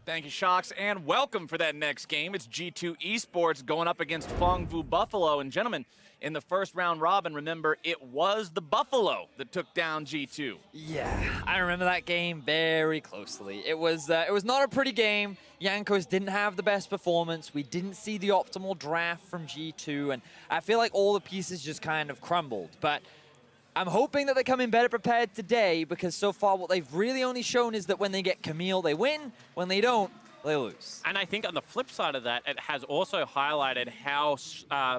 Thank you, Shocks, and welcome for that next game. It's G2 Esports going up against Phong Buffalo. And gentlemen, in the first round robin, remember, it was the Buffalo that took down G2. Yeah, I remember that game very closely. It was not a pretty game. Jankos didn't have the best performance. We didn't see the optimal draft from G2, and I feel like all the pieces just kind of crumbled. But I'm hoping that they come in better prepared today, because so far what they've really only shown is that when they get Camille, they win. When they don't, they lose. And I think on the flip side of that, it has also highlighted how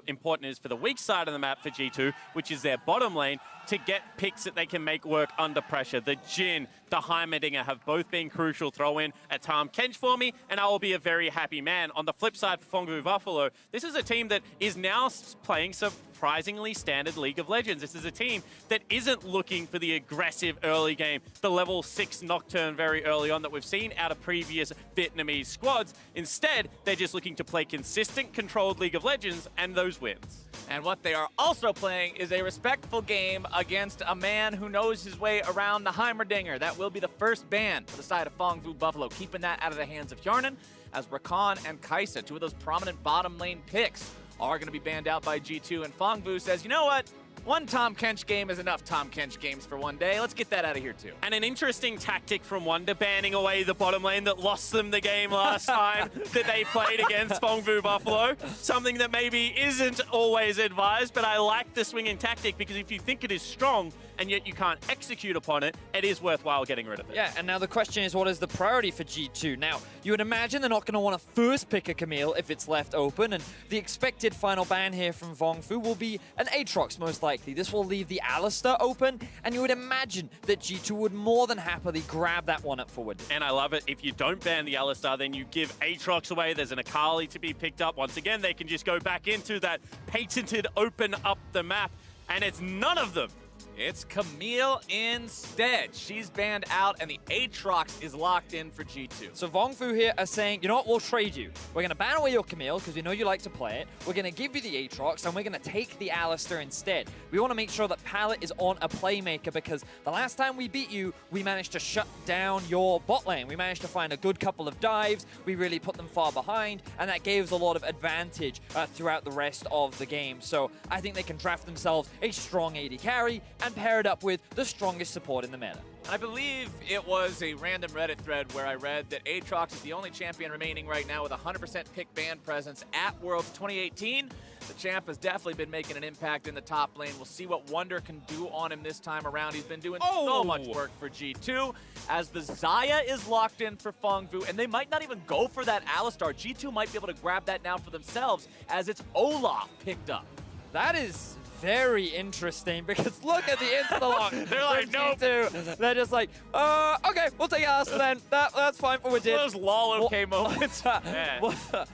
important it is for the weak side of the map for G2, which is their bottom lane, to get picks that they can make work under pressure. The Jhin, the Heimerdinger have both been crucial. Throw in a Tahm Kench for me, and I will be a very happy man. On the flip side for Phong Buffalo, this is a team that is now playing surprisingly standard League of Legends. This is a team that isn't looking for the aggressive early game, the level 6 Nocturne very early on that we've seen out of previous Vietnamese squads. Instead, they're just looking to play consistent, controlled League of Legends and those wins. And what they are also playing is a respectful game against a man who knows his way around the Heimerdinger. That will be the first ban for the side of Phong Buffalo, keeping that out of the hands of Hjarnan, as Rakan and Kai'Sa, two of those prominent bottom lane picks, are going to be banned out by G2. And Phong Bu says, you know what? One Tahm Kench game is enough Tahm Kench games for one day. Let's get that out of here, too. And an interesting tactic from Wonder, banning away the bottom lane that lost them the game last time that they played against Phong Buffalo. Something that maybe isn't always advised, but I like the swinging tactic, because if you think it is strong and yet you can't execute upon it, it is worthwhile getting rid of it. Yeah, and now the question is, what is the priority for G2? Now, you would imagine they're not going to want to first pick a Camille if it's left open, and the expected final ban here from Phong Fu will be an Aatrox, most likely. This will leave the Alistar open, and you would imagine that G2 would more than happily grab that one up forward. And I love it. If you don't ban the Alistar, then you give Aatrox away. There's an Akali to be picked up. Once again, they can just go back into that patented open up the map, and it's none of them. It's Camille instead. She's banned out, and the Aatrox is locked in for G2. So Phong Fu here are saying, you know what, we'll trade you. We're going to ban away your Camille, because we know you like to play it. We're going to give you the Aatrox, and we're going to take the Alistar instead. We want to make sure that Palette is on a playmaker, because the last time we beat you, we managed to shut down your bot lane. We managed to find a good couple of dives. We really put them far behind, and that gave us a lot of advantage throughout the rest of the game. So I think they can draft themselves a strong AD carry and pair it up with the strongest support in the meta. I believe it was a random Reddit thread where I read that Aatrox is the only champion remaining right now with 100% pick ban presence at Worlds 2018. The champ has definitely been making an impact in the top lane. We'll see what Wonder can do on him this time around. He's been doing so much work for G2, as the Xayah is locked in for Phong Fu, and they might not even go for that Alistar. G2 might be able to grab that now for themselves, as it's Olaf picked up. That is very interesting, because look at the into the lock. They're like, nope. They're just like, okay, we'll take Alistar then. That's fine for what we did. Those lol okay moments. Yeah.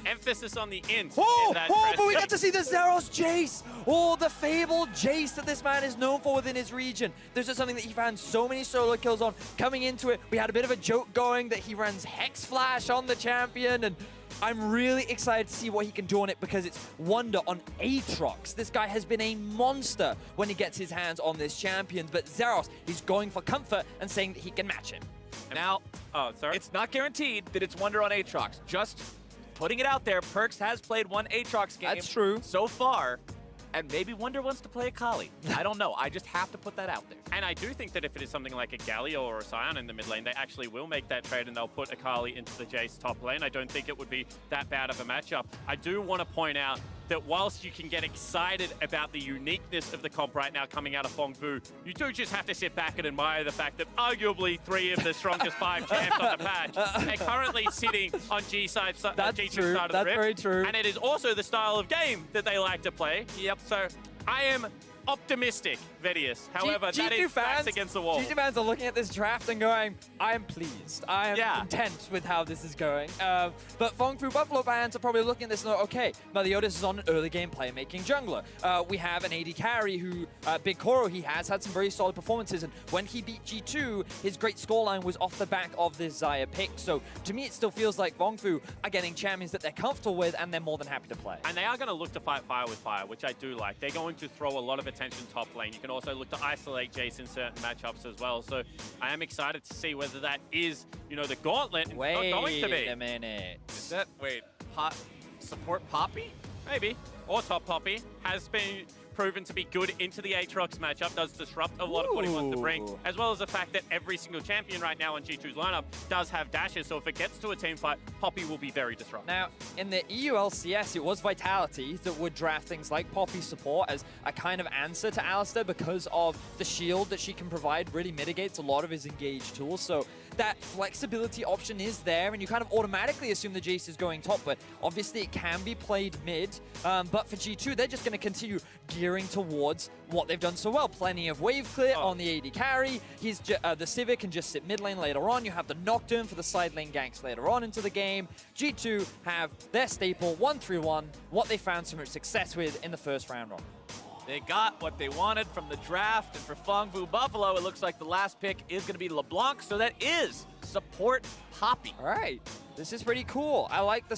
Emphasis on the int. But we got to see the Zeros Jace. Oh, the fabled Jace that this man is known for within his region. This is something that he found so many solo kills on. Coming into it, we had a bit of a joke going that he runs Hex Flash on the champion, and I'm really excited to see what he can do on it, because it's Wonder on Aatrox. This guy has been a monster when he gets his hands on this champion, but Zeros, he's going for comfort and saying that he can match him. Now, it's not guaranteed that it's Wonder on Aatrox. Just putting it out there, Perks has played one Aatrox game. That's true. So far, and maybe Wonder wants to play a Kali. I don't know. I just have to put that out there. And I do think that if it is something like a Galio or a Sion in the mid lane, they actually will make that trade and they'll put Akali into the Jace top lane. I don't think it would be that bad of a matchup. I do want to point out that whilst you can get excited about the uniqueness of the comp right now coming out of Phong Fu, you do just have to sit back and admire the fact that arguably 3 of the strongest 5 champs on the patch are currently sitting on G2's side of the Rift. That's very true. And it is also the style of game that they like to play. Yep. So I am optimistic, Vedius. However, that is backs against the wall. G2 fans are looking at this draft and going, I am pleased. I am content with how this is going. But Phong Fu Buffalo fans are probably looking at this and going, okay, Meliodas is on an early game playmaking jungler. We have an AD carry who, Big Koro, he has had some very solid performances. And when he beat G2, his great scoreline was off the back of this Xayah pick. So to me, it still feels like Phong Fu are getting champions that they're comfortable with and they're more than happy to play. And they are going to look to fight fire with fire, which I do like. They're going to throw a lot of attention top lane. You can also look to isolate Jace in certain matchups as well. So I am excited to see whether that is, you know, the gauntlet. It's not going to be. Wait a minute. Is that, wait, support Poppy? Maybe. Or top Poppy has been proven to be good into the Aatrox matchup, does disrupt a lot of what he wants to bring, as well as the fact that every single champion right now on G2's lineup does have dashes, so if it gets to a team fight, Poppy will be very disruptive. Now, in the EULCS, it was Vitality that would draft things like Poppy support as a kind of answer to Alistar because of the shield that she can provide really mitigates a lot of his engaged tools, so that flexibility option is there, and you kind of automatically assume the Jace is going top, but obviously it can be played mid, but for G2, they're just going to continue gearing towards what they've done so well. Plenty of wave clear on the AD carry. The Civic can just sit mid lane later on. You have the Nocturne for the side lane ganks later on into the game. G2 have their staple 1-3-1, what they found so much success with in the first round robin. They got what they wanted from the draft, and for Phong Vu Buffalo, it looks like the last pick is going to be LeBlanc, so that is support Poppy. All right, this is pretty cool. I like the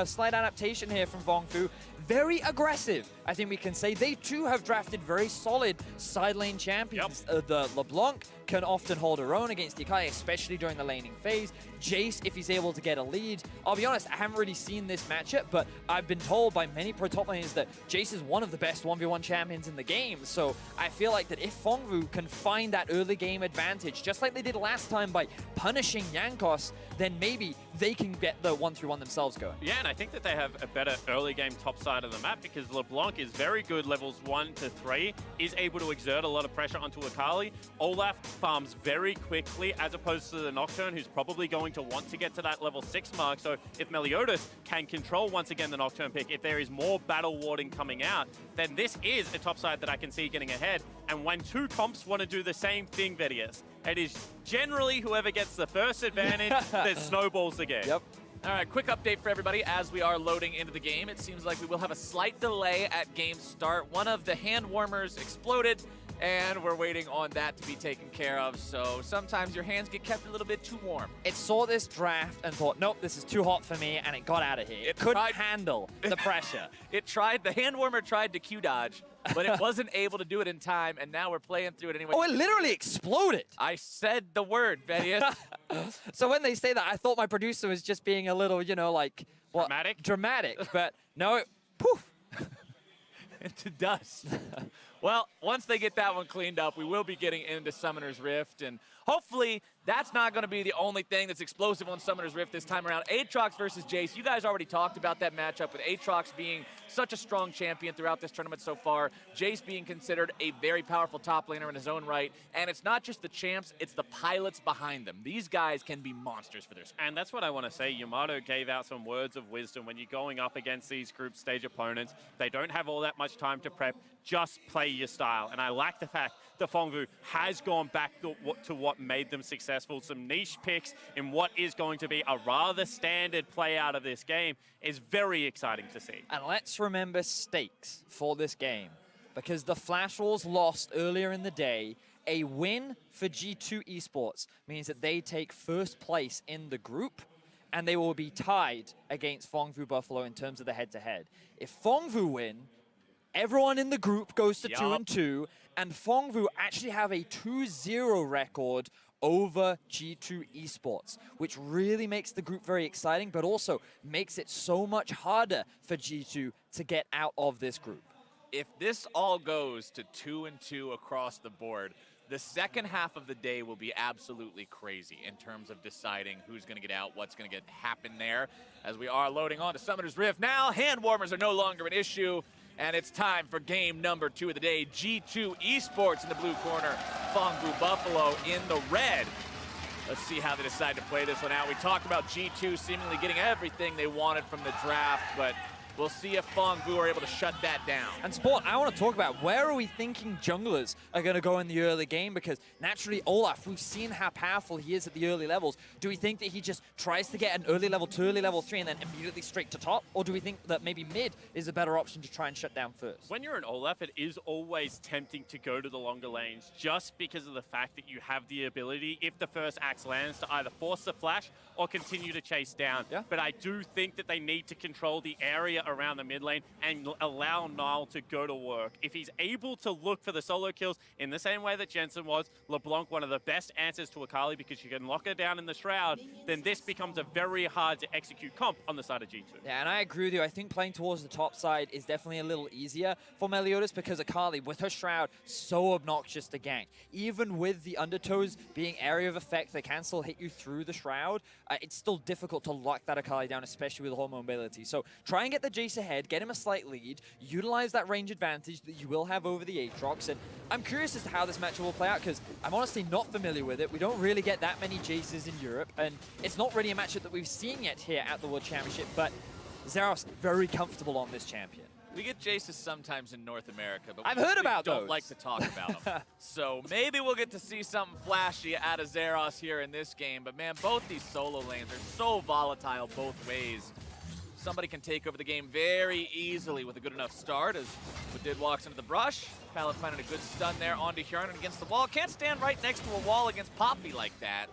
slight adaptation here from Phong Vu. Very aggressive, I think we can say. They too have drafted very solid side lane champions. The LeBlanc can often hold her own against Ikai, especially during the laning phase. Jace, if he's able to get a lead. I'll be honest, I haven't really seen this matchup, but I've been told by many pro top laners that Jace is one of the best 1v1 champions in the game. So I feel like that if Phong Vu can find that early game advantage, just like they did last time by punishing Jankos, then maybe they can get the 1-3-1 themselves going. Yeah, and I think that they have a better early game top side of the map because LeBlanc is very good levels 1 to 3, is able to exert a lot of pressure onto Akali. Olaf farms very quickly as opposed to the Nocturne, who's probably going to want to get to that level 6 mark. So if Meliodas can control once again the Nocturne pick, if there is more battle warding coming out, then this is a top side that I can see getting ahead. And when two comps want to do the same thing, Vedius, it is generally whoever gets the first advantage that snowballs the game. Yep. All right, quick update for everybody as we are loading into the game. It seems like we will have a slight delay at game start. One of the hand warmers exploded, and we're waiting on that to be taken care of. So sometimes your hands get kept a little bit too warm. It saw this draft and thought, nope, this is too hot for me, and it got out of here. It couldn't handle the pressure. The hand warmer tried to Q dodge, but it wasn't able to do it in time, and now we're playing through it anyway. Oh, it literally exploded. I said the word, Vedius. So when they say that, I thought my producer was just being a little, you know, like... What? Dramatic? Dramatic, but no, poof. Into dust. Well, once they get that one cleaned up, we will be getting into Summoner's Rift, and hopefully that's not going to be the only thing that's explosive on Summoner's Rift this time around. Aatrox versus Jace. You guys already talked about that matchup with Aatrox being such a strong champion throughout this tournament so far. Jace being considered a very powerful top laner in his own right. And it's not just the champs, it's the pilots behind them. These guys can be monsters for their squad. And that's what I want to say. Yamato gave out some words of wisdom. When you're going up against these group stage opponents, they don't have all that much time to prep. Just play your style. And I like the fact that Phong Vu has gone back to what made them successful. Some niche picks in what is going to be a rather standard play out of this game is very exciting to see. And let's remember stakes for this game, because the Flash Wars lost earlier in the day. A win for G2 Esports means that they take first place in the group, and they will be tied against Phong Vu Buffalo in terms of the head-to-head. If Phong Vu win, everyone in the group goes to 2-2, and Phong Vu actually have a 2-0 record over G2 Esports, which really makes the group very exciting, but also makes it so much harder for G2 to get out of this group. If this all goes to 2-2 across the board, the second half of the day will be absolutely crazy in terms of deciding who's going to get out, what's going to happen there. As we are loading on to Summoner's Rift now, hand warmers are no longer an issue. And it's time for game number 2 of the day. G2 Esports in the blue corner, Phong Vu Buffalo in the red. Let's see how they decide to play this one out. We talked about G2 seemingly getting everything they wanted from the draft, but we'll see if Phong Vu are able to shut that down. And Sport, I want to talk about where are we thinking junglers are going to go in the early game, because naturally Olaf, we've seen how powerful he is at the early levels. Do we think that he just tries to get an early level 2, early level 3 and then immediately straight to top? Or do we think that maybe mid is a better option to try and shut down first? When you're an Olaf, it is always tempting to go to the longer lanes just because of the fact that you have the ability, if the first axe lands, to either force the flash or continue to chase down. Yeah. But I do think that they need to control the area around the mid lane and allow Nile to go to work. If he's able to look for the solo kills in the same way that Jensen was, LeBlanc one of the best answers to Akali because you can lock her down in the Shroud, then this becomes a very hard to execute comp on the side of G2. Yeah, and I agree with you. I think playing towards the top side is definitely a little easier for Meliodas because Akali, with her Shroud, so obnoxious to gank. Even with the undertows being area of effect, they can still hit you through the Shroud. It's still difficult to lock that Akali down, especially with Hormone mobility. So try and get the Jace ahead, get him a slight lead, utilize that range advantage that you will have over the Aatrox. And I'm curious as to how this matchup will play out because I'm honestly not familiar with it. We don't really get that many Jaces in Europe, and it's not really a matchup that we've seen yet here at the World Championship, but Zeros very comfortable on this champion. We get Jaces sometimes in North America, but I've heard about don't those. like to talk about them. So maybe we'll get to see something flashy out of Zeros here in this game. But man, both these solo lanes are so volatile both ways. Somebody can take over the game very easily with a good enough start as Wadid walks into the brush. Pallet finding a good stun there onto Hjarnan against the wall. Can't stand right next to a wall against Poppy like that.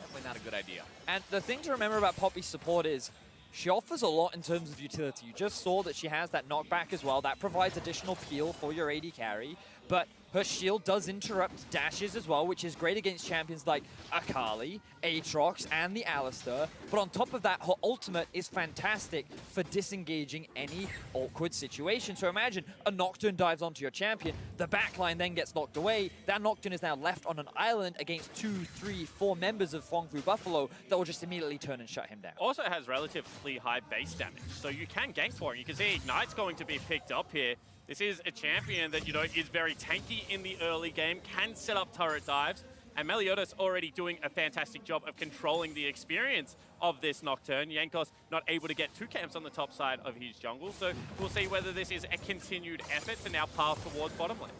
Definitely not a good idea. And the thing to remember about Poppy's support is she offers a lot in terms of utility. You just saw that she has that knockback as well. That provides additional peel for your AD carry. But her shield does interrupt dashes as well, which is great against champions like Akali, Aatrox, and the Alistar. But on top of that, her ultimate is fantastic for disengaging any awkward situation. So imagine a Nocturne dives onto your champion, the backline then gets knocked away. That Nocturne is now left on an island against 2, 3, 4 members of Phong through Buffalo that will just immediately turn and shut him down. Also has relatively high base damage, so you can gank for him. You can see Ignite's going to be picked up here. This is a champion that, you know, is very tanky in the early game, can set up turret dives, and Meliodas already doing a fantastic job of controlling the experience of this Nocturne. Jankos not able to get 2 camps on the top side of his jungle, so we'll see whether this is a continued effort to now path towards bottom lane.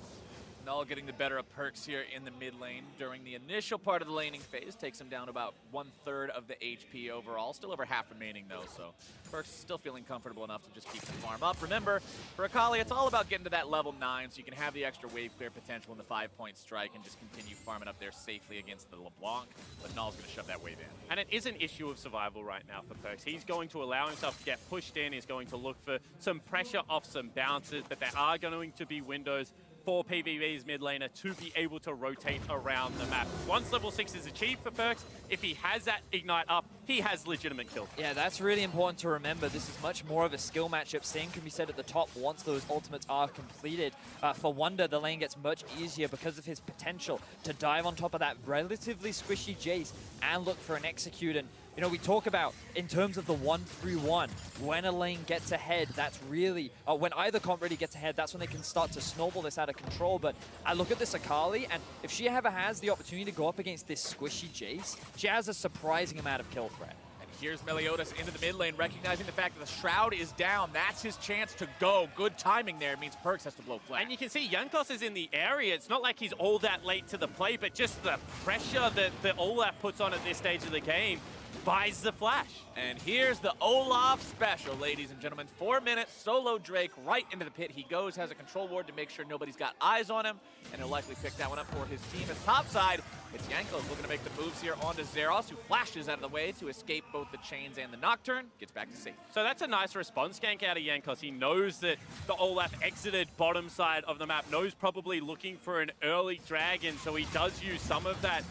Null getting the better of Perks here in the mid lane during the initial part of the laning phase. Takes him down about 1/3 of the HP overall. Still over half remaining though, so Perks is still feeling comfortable enough to just keep the farm up. Remember, for Akali, it's all about getting to that level 9 so you can have the extra wave clear potential in the 5-point strike and just continue farming up there safely against the LeBlanc. But Null's going to shove that wave in. And it is an issue of survival right now for Perks. He's going to allow himself to get pushed in. He's going to look for some pressure off some bounces, but there are going to be windows for PVB's mid laner to be able to rotate around the map. Once level 6 is achieved for Perks, if he has that Ignite up, he has legitimate kill. Yeah, that's really important to remember. This is much more of a skill matchup. Same can be said at the top once those ultimates are completed. For Wonder, the lane gets much easier because of his potential to dive on top of that relatively squishy Jace and look for an execute. And you know, we talk about in terms of the 1-3-1, when a lane gets ahead, that's really, when either comp really gets ahead, that's when they can start to snowball this out of control. But I look at this Akali, and if she ever has the opportunity to go up against this squishy Jace, she has a surprising amount of kill threat. And here's Meliodas into the mid lane, recognizing the fact that the Shroud is down. That's his chance to go. Good timing there. It means Perks has to blow flat. And you can see Jankos is in the area. It's not like he's all that late to the play, but just the pressure that Olaf puts on at this stage of the game buys the flash. And here's the Olaf special, ladies and gentlemen. 4 minutes, solo Drake right into the pit. He goes, has a control ward to make sure nobody's got eyes on him, and he'll likely pick that one up for his team. As topside, it's Jankos looking to make the moves here onto Zeros, who flashes out of the way to escape both the chains and the Nocturne. Gets back to safety. So that's a nice response gank out of Jankos. He knows that the Olaf exited bottom side of the map, knows probably looking for an early dragon, so he does use some of that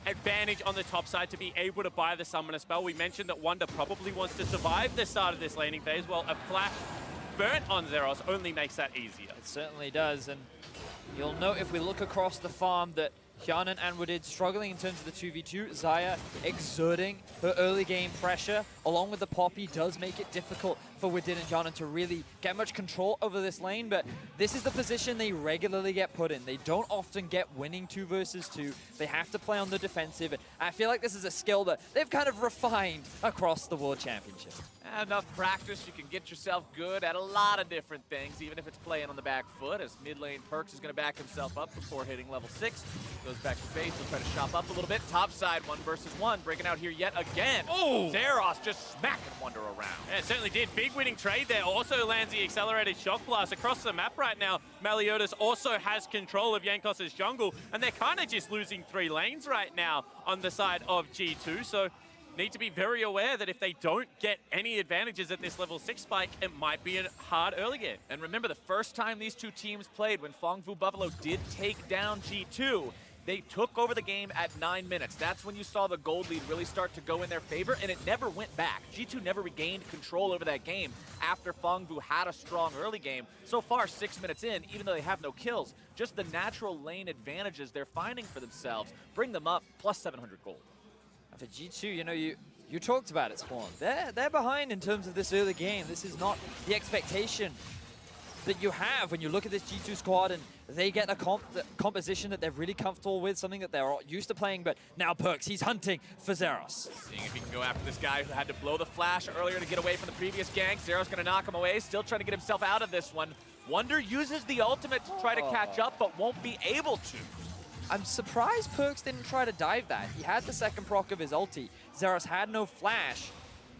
advantage on the top side to be able to buy the summoner spell. We mentioned that Wonder probably wants to survive the start of this laning phase. Well, a flash burnt on Zeros only makes that easier. It certainly does, and you'll note if we look across the farm that Hjarnan and Wadid struggling in terms of the 2v2. Xayah exerting her early game pressure, along with the Poppy, does make it difficult for Wadid and Hjarnan to really get much control over this lane, but this is the position they regularly get put in. They don't often get winning 2 versus 2. They have to play on the defensive, and I feel like this is a skill that they've kind of refined across the World Championship. Enough practice, you can get yourself good at a lot of different things, even if it's playing on the back foot, as mid lane Perks is going to back himself up before hitting level 6. Goes back to base, he'll try to shop up a little bit. Top side, 1 versus 1, breaking out here yet again. Oh! Zeros just smacking Wonder around. Yeah, it certainly did. Big winning trade there. Also lands the accelerated shock blast across the map right now. Meliodas also has control of Jankos' jungle, and they're kind of just losing 3 lanes right now on the side of G2. So need to be very aware that if they don't get any advantages at this level 6 spike, it might be a hard early game. And remember, the first time these two teams played, when Phong Vu Buffalo did take down G2, they took over the game at 9 minutes. That's when you saw the gold lead really start to go in their favor, and it never went back. G2 never regained control over that game after Phong Vu had a strong early game. So far, 6 minutes in, even though they have no kills, just the natural lane advantages they're finding for themselves bring them up plus 700 gold. For G2, you know, you talked about it, Spawn. They're behind in terms of this early game. This is not the expectation that you have when you look at this G2 squad and they get a composition that they're really comfortable with, something that they're used to playing. But now Perkz, he's hunting for Zeros. Seeing if he can go after this guy who had to blow the flash earlier to get away from the previous gank. Zeros gonna knock him away, still trying to get himself out of this one. Wonder uses the ultimate to try to catch up, but won't be able to. I'm surprised Perkz didn't try to dive that. He had the second proc of his ulti. Zeros had no flash.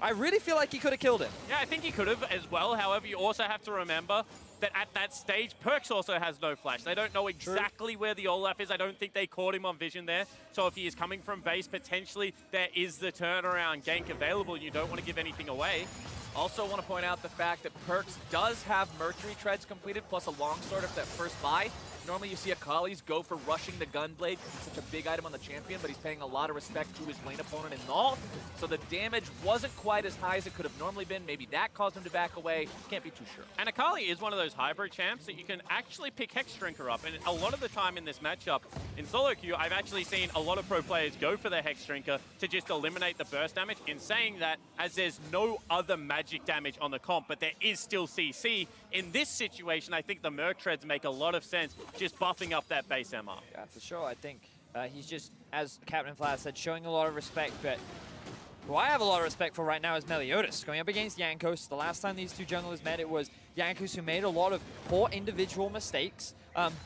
I really feel like he could have killed him. Yeah, I think he could have as well. However, you also have to remember that at that stage, Perkz also has no flash. They don't know exactly where the Olaf is. I don't think they caught him on vision there. So if he is coming from base, potentially there is the turnaround gank available. You don't want to give anything away. Also want to point out the fact that Perkz does have Mercury Treads completed, plus a longsword at that first buy. Normally you see Akali's go for rushing the Gunblade because it's such a big item on the champion, but he's paying a lot of respect to his lane opponent in Null. So the damage wasn't quite as high as it could have normally been. Maybe that caused him to back away. Can't be too sure. And Akali is one of those hybrid champs that you can actually pick Hexdrinker up. And a lot of the time in this matchup, in solo queue, I've actually seen a lot of pro players go for their Hexdrinker to just eliminate the burst damage. In saying that, as there's no other magic damage on the comp, but there is still CC, in this situation, I think the Merc Treads make a lot of sense, just buffing up that base MR. Yeah, for sure. I think he's just, as Captain Flash said, showing a lot of respect, but who I have a lot of respect for right now is Meliodas, going up against Jankos. The last time these two junglers met, it was Jankos who made a lot of poor individual mistakes,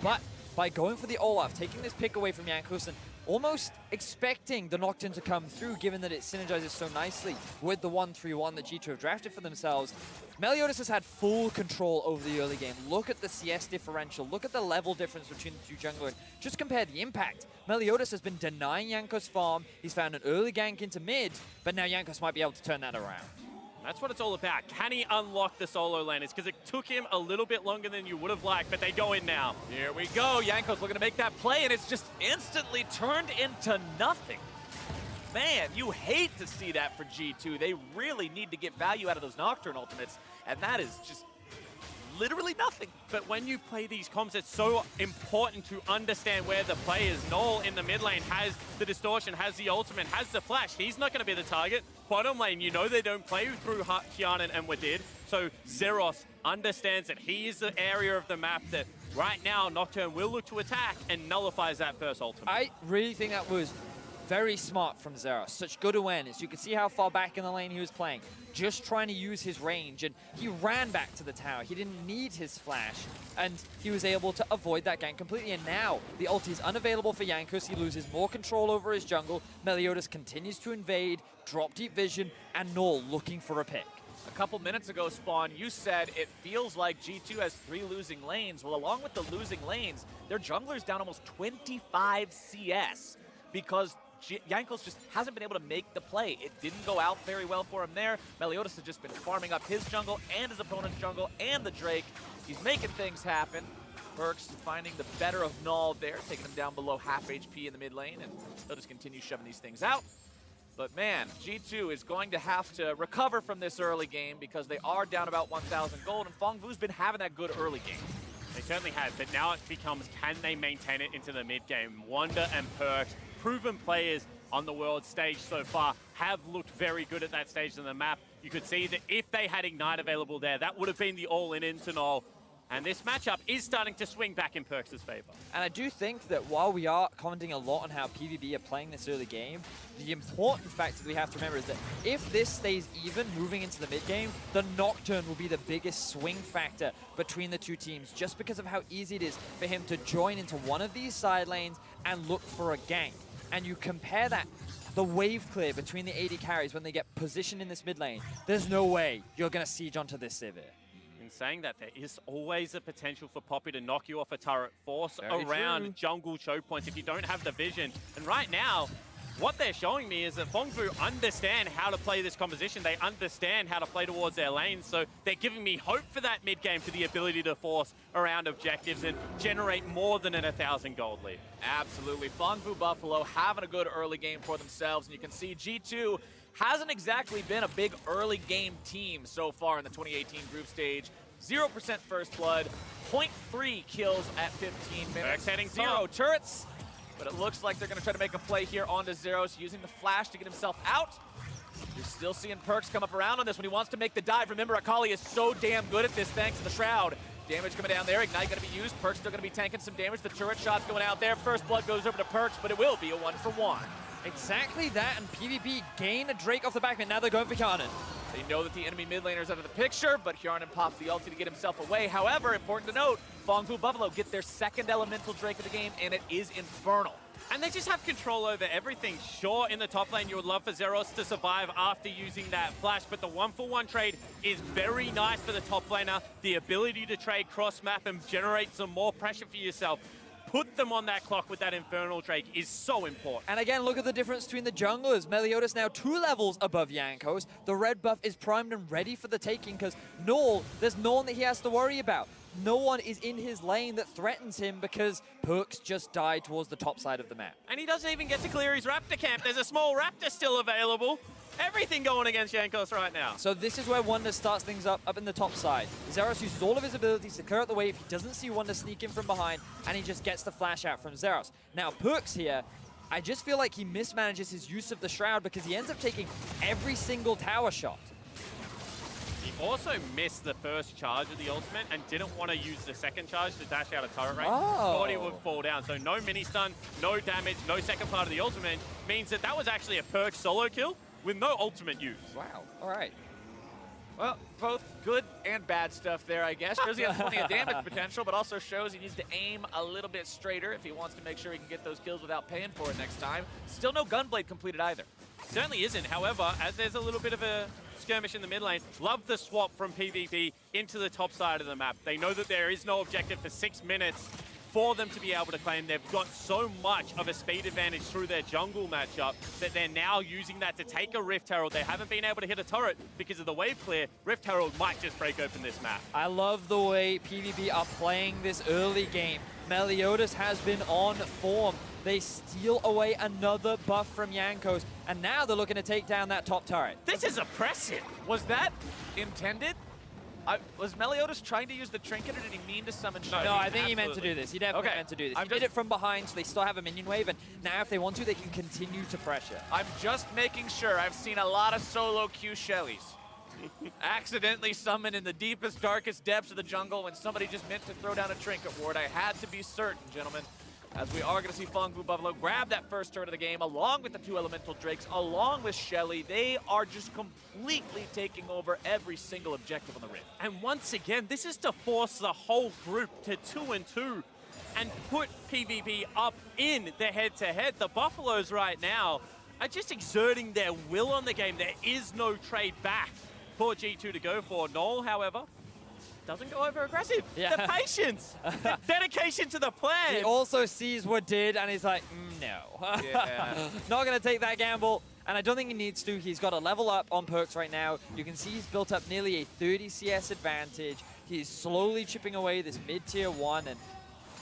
but by going for the Olaf, taking this pick away from Jankos and almost expecting the Nocturne to come through, given that it synergizes so nicely with the 1-3-1 that G2 have drafted for themselves. Meliodas has had full control over the early game. Look at the CS differential. Look at the level difference between the two junglers. Just compare the impact. Meliodas has been denying Jankos farm. He's found an early gank into mid, but now Jankos might be able to turn that around. That's what it's all about. Can he unlock the solo laners? Because it took him a little bit longer than you would have liked, but they go in now. Here we go. Jankos looking to make that play, and it's just instantly turned into nothing. Man, you hate to see that for G2. They really need to get value out of those Nocturne ultimates, and that is just literally nothing. But when you play these comps, it's so important to understand where the play is. Null in the mid lane has the distortion, has the ultimate, has the flash. He's not going to be the target. Bottom lane, you know they don't play through Kianan and Wadid. So Zeros understands that he is the area of the map that right now Nocturne will look to attack and nullifies that first ultimate. I really think that was very smart from Zeros. Such good awareness. You could see how far back in the lane he was playing. Just trying to use his range, and he ran back to the tower. He didn't need his flash, and he was able to avoid that gank completely. And now the ult is unavailable for Jankos. He loses more control over his jungle. Meliodas continues to invade, drop deep vision, and Null looking for a pick. A couple minutes ago, Spawn, you said it feels like G2 has 3 losing lanes. Well, along with the losing lanes, their jungler's down almost 25 CS because Jankos just hasn't been able to make the play. It didn't go out very well for him there. Meliodas has just been farming up his jungle and his opponent's jungle and the Drake. He's making things happen. Perkz finding the better of Null there, taking him down below half HP in the mid lane, and he'll just continue shoving these things out. But man, G2 is going to have to recover from this early game because they are down about 1,000 gold, and Phong Vu's been having that good early game. They certainly have, but now it becomes, can they maintain it into the mid game? Wonder and Perkz, proven players on the world stage so far, have looked very good at that stage of the map. You could see that if they had Ignite available there, that would have been the all-in into Null. And this matchup is starting to swing back in Perkz' favor. And I do think that while we are commenting a lot on how PVB are playing this early game, the important factor that we have to remember is that if this stays even moving into the mid game, the Nocturne will be the biggest swing factor between the two teams, just because of how easy it is for him to join into one of these side lanes and look for a gank. And you compare that, the wave clear between the AD carries when they get positioned in this mid lane, there's no way you're going to siege onto this Sivir. In saying that, there is always a potential for Poppy to knock you off a turret, force Very around true. jungle choke points if you don't have the vision. And right now, what they're showing me is that Phong understand how to play this composition. They understand how to play towards their lanes, so they're giving me hope for that mid-game, for the ability to force around objectives and generate more than an 1,000 gold lead. Absolutely. Phong Buffalo having a good early game for themselves, and you can see G2 hasn't exactly been a big early game team so far in the 2018 group stage. 0% first blood, 0.3 kills at 15 minutes, Heading 0 turrets, but it looks like they're going to try to make a play here onto Zeros, using the flash to get himself out. You're still seeing Perks come up around on this when he wants to make the dive. Remember, Akali is so damn good at this thanks to the Shroud. Damage coming down there, Ignite going to be used, Perks still going to be tanking some damage. The turret shot's going out there, first blood goes over to Perks, but it will be a 1-for-1. Exactly that, and PVB gain a Drake off the back, and now they're going for Hjarnan. They know that the enemy mid laner's out of the picture, but Hjarnan pops the ulti to get himself away. However, important to note, Phong Buffalo get their second elemental Drake of the game, and it is Infernal. And they just have control over everything. Sure, in the top lane, you would love for Zeros to survive after using that flash, but the 1-for-1 trade is very nice for the top laner. The ability to trade cross-map and generate some more pressure for yourself. Put them on that clock with that Infernal Drake is so important. And again, look at the difference between the junglers. Meliodas now 2 levels above Jankos. The red buff is primed and ready for the taking because there's no one that he has to worry about. No one is in his lane that threatens him because Perks just died towards the top side of the map. And he doesn't even get to clear his Raptor camp. There's a small Raptor still available. Everything going against Jankos right now. So this is where Wonder starts things up in the top side. Zeros uses all of his abilities to clear out the wave. He doesn't see Wonder sneak in from behind, and he just gets the flash out from Zeros. Now, Perks here, I just feel like he mismanages his use of the Shroud because he ends up taking every single tower shot. He also missed the first charge of the ultimate and didn't want to use the second charge to dash out a turret range. Thought he would fall down. So no mini stun, no damage, no second part of the ultimate means that that was actually a Perk solo kill with no ultimate use. Wow, all right. Well, both good and bad stuff there, I guess. Shows he has plenty of damage potential, but also shows he needs to aim a little bit straighter if he wants to make sure he can get those kills without paying for it next time. Still no Gunblade completed either. Certainly isn't. However, as there's a little bit of a skirmish in the mid lane, love the swap from PVB into the top side of the map. They know that there is no objective for 6 minutes for them to be able to claim. They've got so much of a speed advantage through their jungle matchup that they're now using that to take a Rift Herald. They haven't been able to hit a turret because of the wave clear. Rift Herald might just break open this map. I love the way PVB are playing this early game. Meliodas has been on form. They steal away another buff from Jankos, and now they're looking to take down that top turret. This is oppressive. Was that intended? Was Meliodas trying to use the trinket, or did he mean to summon Shiny? No, I think he meant to do this. He definitely meant to do this. He did it from behind, so they still have a minion wave, and now if they want to, they can continue to pressure. I'm just making sure. I've seen a lot of solo Q Shellys. Accidentally summoned in the deepest, darkest depths of the jungle when somebody just meant to throw down a trinket ward. I had to be certain, gentlemen. As we are going to see Phong Buffalo grab that first turret of the game, along with the 2 Elemental Drakes, along with Shelly. They are just completely taking over every single objective on the Rift. And once again, this is to force the whole group to 2-2 and put PVB up in the head-to-head. The Buffaloes right now are just exerting their will on the game. There is no trade back for G2 to go for. Null, however, doesn't go over aggressive. Yeah. The patience, the dedication to the plan. He also sees what did, and he's like, no. Yeah. Not going to take that gamble, and I don't think he needs to. He's got a level up on Perks right now. You can see he's built up nearly a 30 CS advantage. He's slowly chipping away this mid-tier 1, and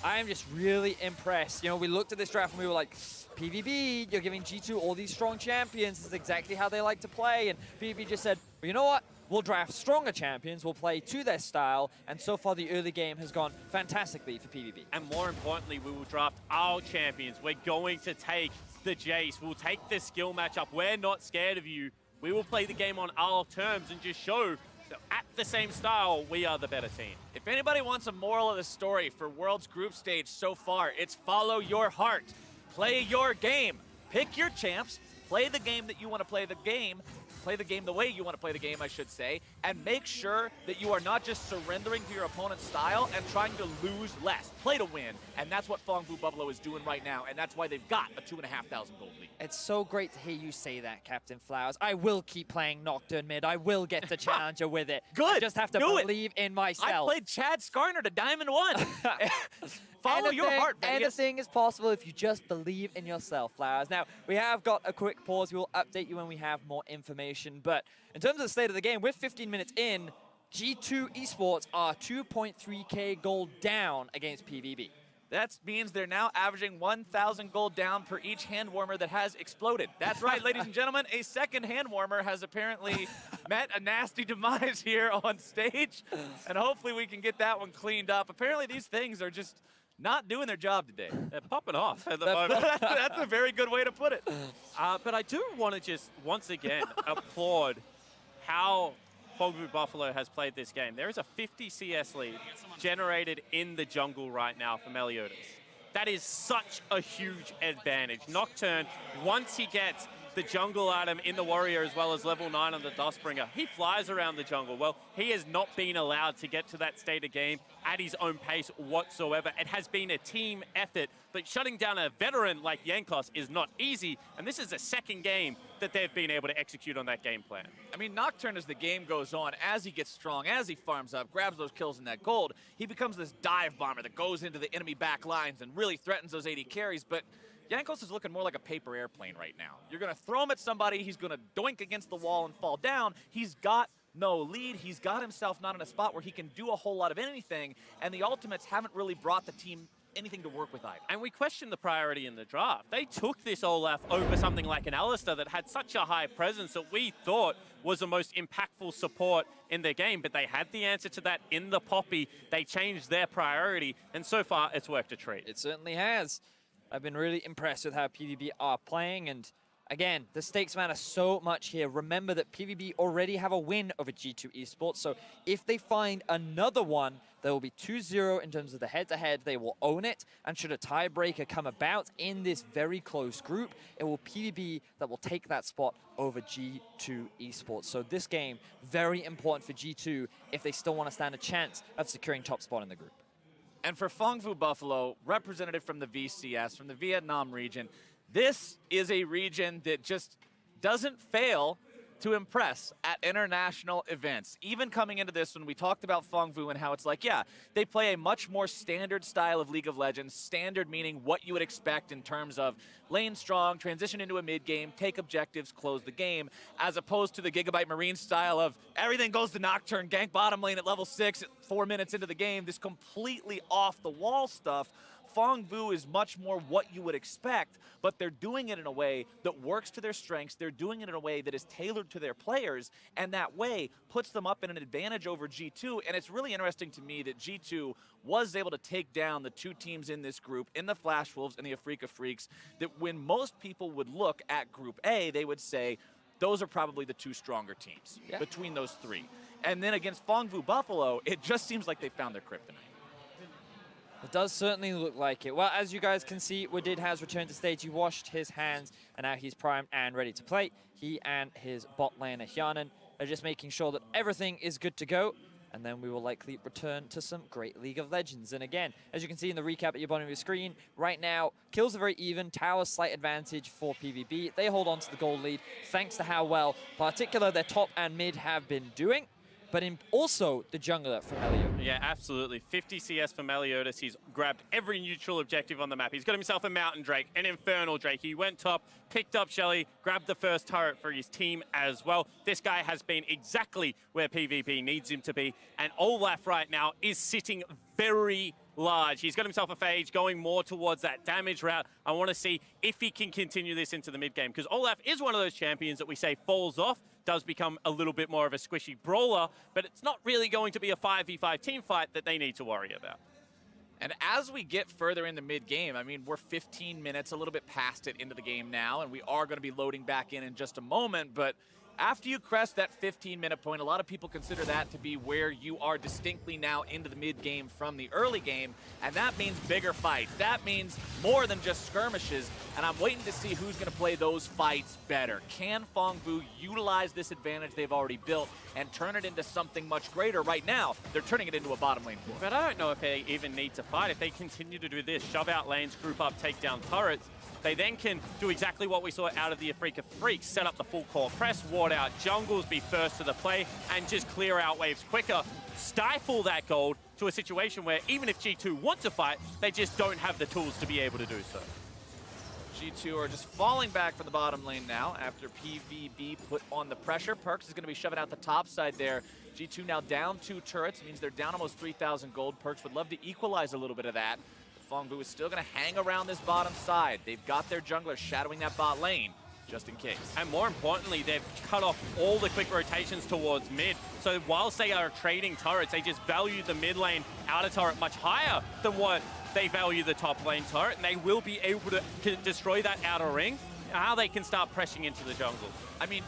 I am just really impressed. You know, we looked at this draft and we were like, PVB, you're giving G2 all these strong champions. This is exactly how they like to play. And PVB just said, well, you know what? We'll draft stronger champions. We'll play to their style. And so far, the early game has gone fantastically for PVB. And more importantly, we will draft our champions. We're going to take the Jace. We'll take the skill matchup. We're not scared of you. We will play the game on our terms and just show that at the same style, we are the better team. If anybody wants a moral of the story for World's group stage so far, it's follow your heart. Play your game. Pick your champs. Play the game that you want to play the game. Play the game the way you want to play the game, I should say, and make sure that you are not just surrendering to your opponent's style and trying to lose less. Play to win, and that's what Phong Buffalo is doing right now, and that's why they've got a 2,500 gold lead. It's so great to hear you say that, Captain Flowers. I will keep playing Nocturne mid. I will get the Challenger with it. Good. I just have to believe in myself. I played Chad Skarner to Diamond 1. Follow your heart, Vegas. Anything is possible if you just believe in yourself, Flowers. Now, we have got a quick pause. We will update you when we have more information. But in terms of the state of the game, we're 15 minutes in. G2 Esports are 2.3k gold down against PVB. That means they're now averaging 1,000 gold down per each hand warmer that has exploded. That's right, ladies and gentlemen. A second hand warmer has apparently met a nasty demise here on stage, and hopefully we can get that one cleaned up. Apparently these things are just not doing their job today. They're popping off at the moment. That's a very good way to put it. But I do want to just, once again, applaud how Phong Buffalo has played this game. There is a 50 CS lead generated in the jungle right now for Meliodas. That is such a huge advantage. Nocturne, once he gets the jungle item in the Warrior as well as level 9 on the Dustbringer, he flies around the jungle. Well, he has not been allowed to get to that state of game at his own pace whatsoever. It has been a team effort, but shutting down a veteran like Jankos is not easy, and this is the second game that they've been able to execute on that game plan. I mean, Nocturne, as the game goes on, as he gets strong, as he farms up, grabs those kills in that gold, he becomes this dive bomber that goes into the enemy back lines and really threatens those AD carries, but Jankos is looking more like a paper airplane right now. You're going to throw him at somebody, he's going to doink against the wall and fall down. He's got no lead. He's got himself not in a spot where he can do a whole lot of anything, and the ultimates haven't really brought the team anything to work with either. And we questioned the priority in the draft. They took this Olaf over something like an Alistar that had such a high presence that we thought was the most impactful support in their game, but they had the answer to that in the Poppy. They changed their priority, and so far it's worked a treat. It certainly has. I've been really impressed with how PVB are playing, and again, the stakes matter so much here. Remember that PVB already have a win over G2 Esports, so if they find another one, there will be 2-0 in terms of the head-to-head. They will own it, and should a tiebreaker come about in this very close group, it will PVB that will take that spot over G2 Esports. So this game, very important for G2 if they still want to stand a chance of securing top spot in the group. And for Phong Buffalo, representative from the VCS, from the Vietnam region, this is a region that just doesn't fail to impress at international events. Even coming into this, when we talked about Phong Vu and how it's like, yeah, they play a much more standard style of League of Legends, standard meaning what you would expect in terms of lane strong, transition into a mid game, take objectives, close the game, as opposed to the Gigabyte Marine style of everything goes to Nocturne, gank bottom lane at level 6, 4 minutes into the game, this completely off the wall stuff. Phong Vu is much more what you would expect, but they're doing it in a way that works to their strengths. They're doing it in a way that is tailored to their players, and that way puts them up in an advantage over G2. And it's really interesting to me that G2 was able to take down the two teams in this group, in the Flash Wolves and the Afrika Freaks, that when most people would look at Group A, they would say, those are probably the two stronger teams between those three. And then against Phong Vu Buffalo, it just seems like they found their kryptonite. It does certainly look like it. Well, as you guys can see, Wadid has returned to stage. He washed his hands, and now he's primed and ready to play. He and his bot laner, Hyanan, are just making sure that everything is good to go, and then we will likely return to some great League of Legends. And again, as you can see in the recap at your bottom of your screen, right now, kills are very even. Tower, slight advantage for PVB. They hold on to the gold lead, thanks to how well, particular their top and mid have been doing, but also the jungler for Meliodas. Yeah, absolutely. 50 CS for Meliodas. He's grabbed every neutral objective on the map. He's got himself a Mountain Drake, an Infernal Drake. He went top, picked up Shelly, grabbed the first turret for his team as well. This guy has been exactly where PvP needs him to be. And Olaf right now is sitting very large. He's got himself a Phage going more towards that damage route. I want to see if he can continue this into the mid game, because Olaf is one of those champions that we say falls off, does become a little bit more of a squishy brawler, but it's not really going to be a 5v5 team fight that they need to worry about. And as we get further in the mid-game, I mean, we're 15 minutes, a little bit past it into the game now, and we are going to be loading back in just a moment, but after you crest that 15-minute point, a lot of people consider that to be where you are distinctly now into the mid-game from the early game, and that means bigger fights. That means more than just skirmishes, and I'm waiting to see who's going to play those fights better. Can Phong Vu utilize this advantage they've already built and turn it into something much greater? Right now, they're turning it into a bottom lane war. But I don't know if they even need to fight. If they continue to do this, shove out lanes, group up, take down turrets, they then can do exactly what we saw out of the Afrika Freaks, set up the full core press, ward out jungles, be first to the play, and just clear out waves quicker, stifle that gold to a situation where even if G2 want to fight, they just don't have the tools to be able to do so. G2 are just falling back from the bottom lane now after PVB put on the pressure. Perkz is going to be shoving out the top side there. G2 now down 2 turrets, means they're down almost 3,000 gold. Perkz would love to equalize a little bit of that. Phong is still going to hang around this bottom side. They've got their jungler shadowing that bot lane, just in case. And more importantly, they've cut off all the quick rotations towards mid. So whilst they are trading turrets, they just value the mid lane outer turret much higher than what they value the top lane turret, and they will be able to destroy that outer ring. How they can start pressing into the jungle. I mean,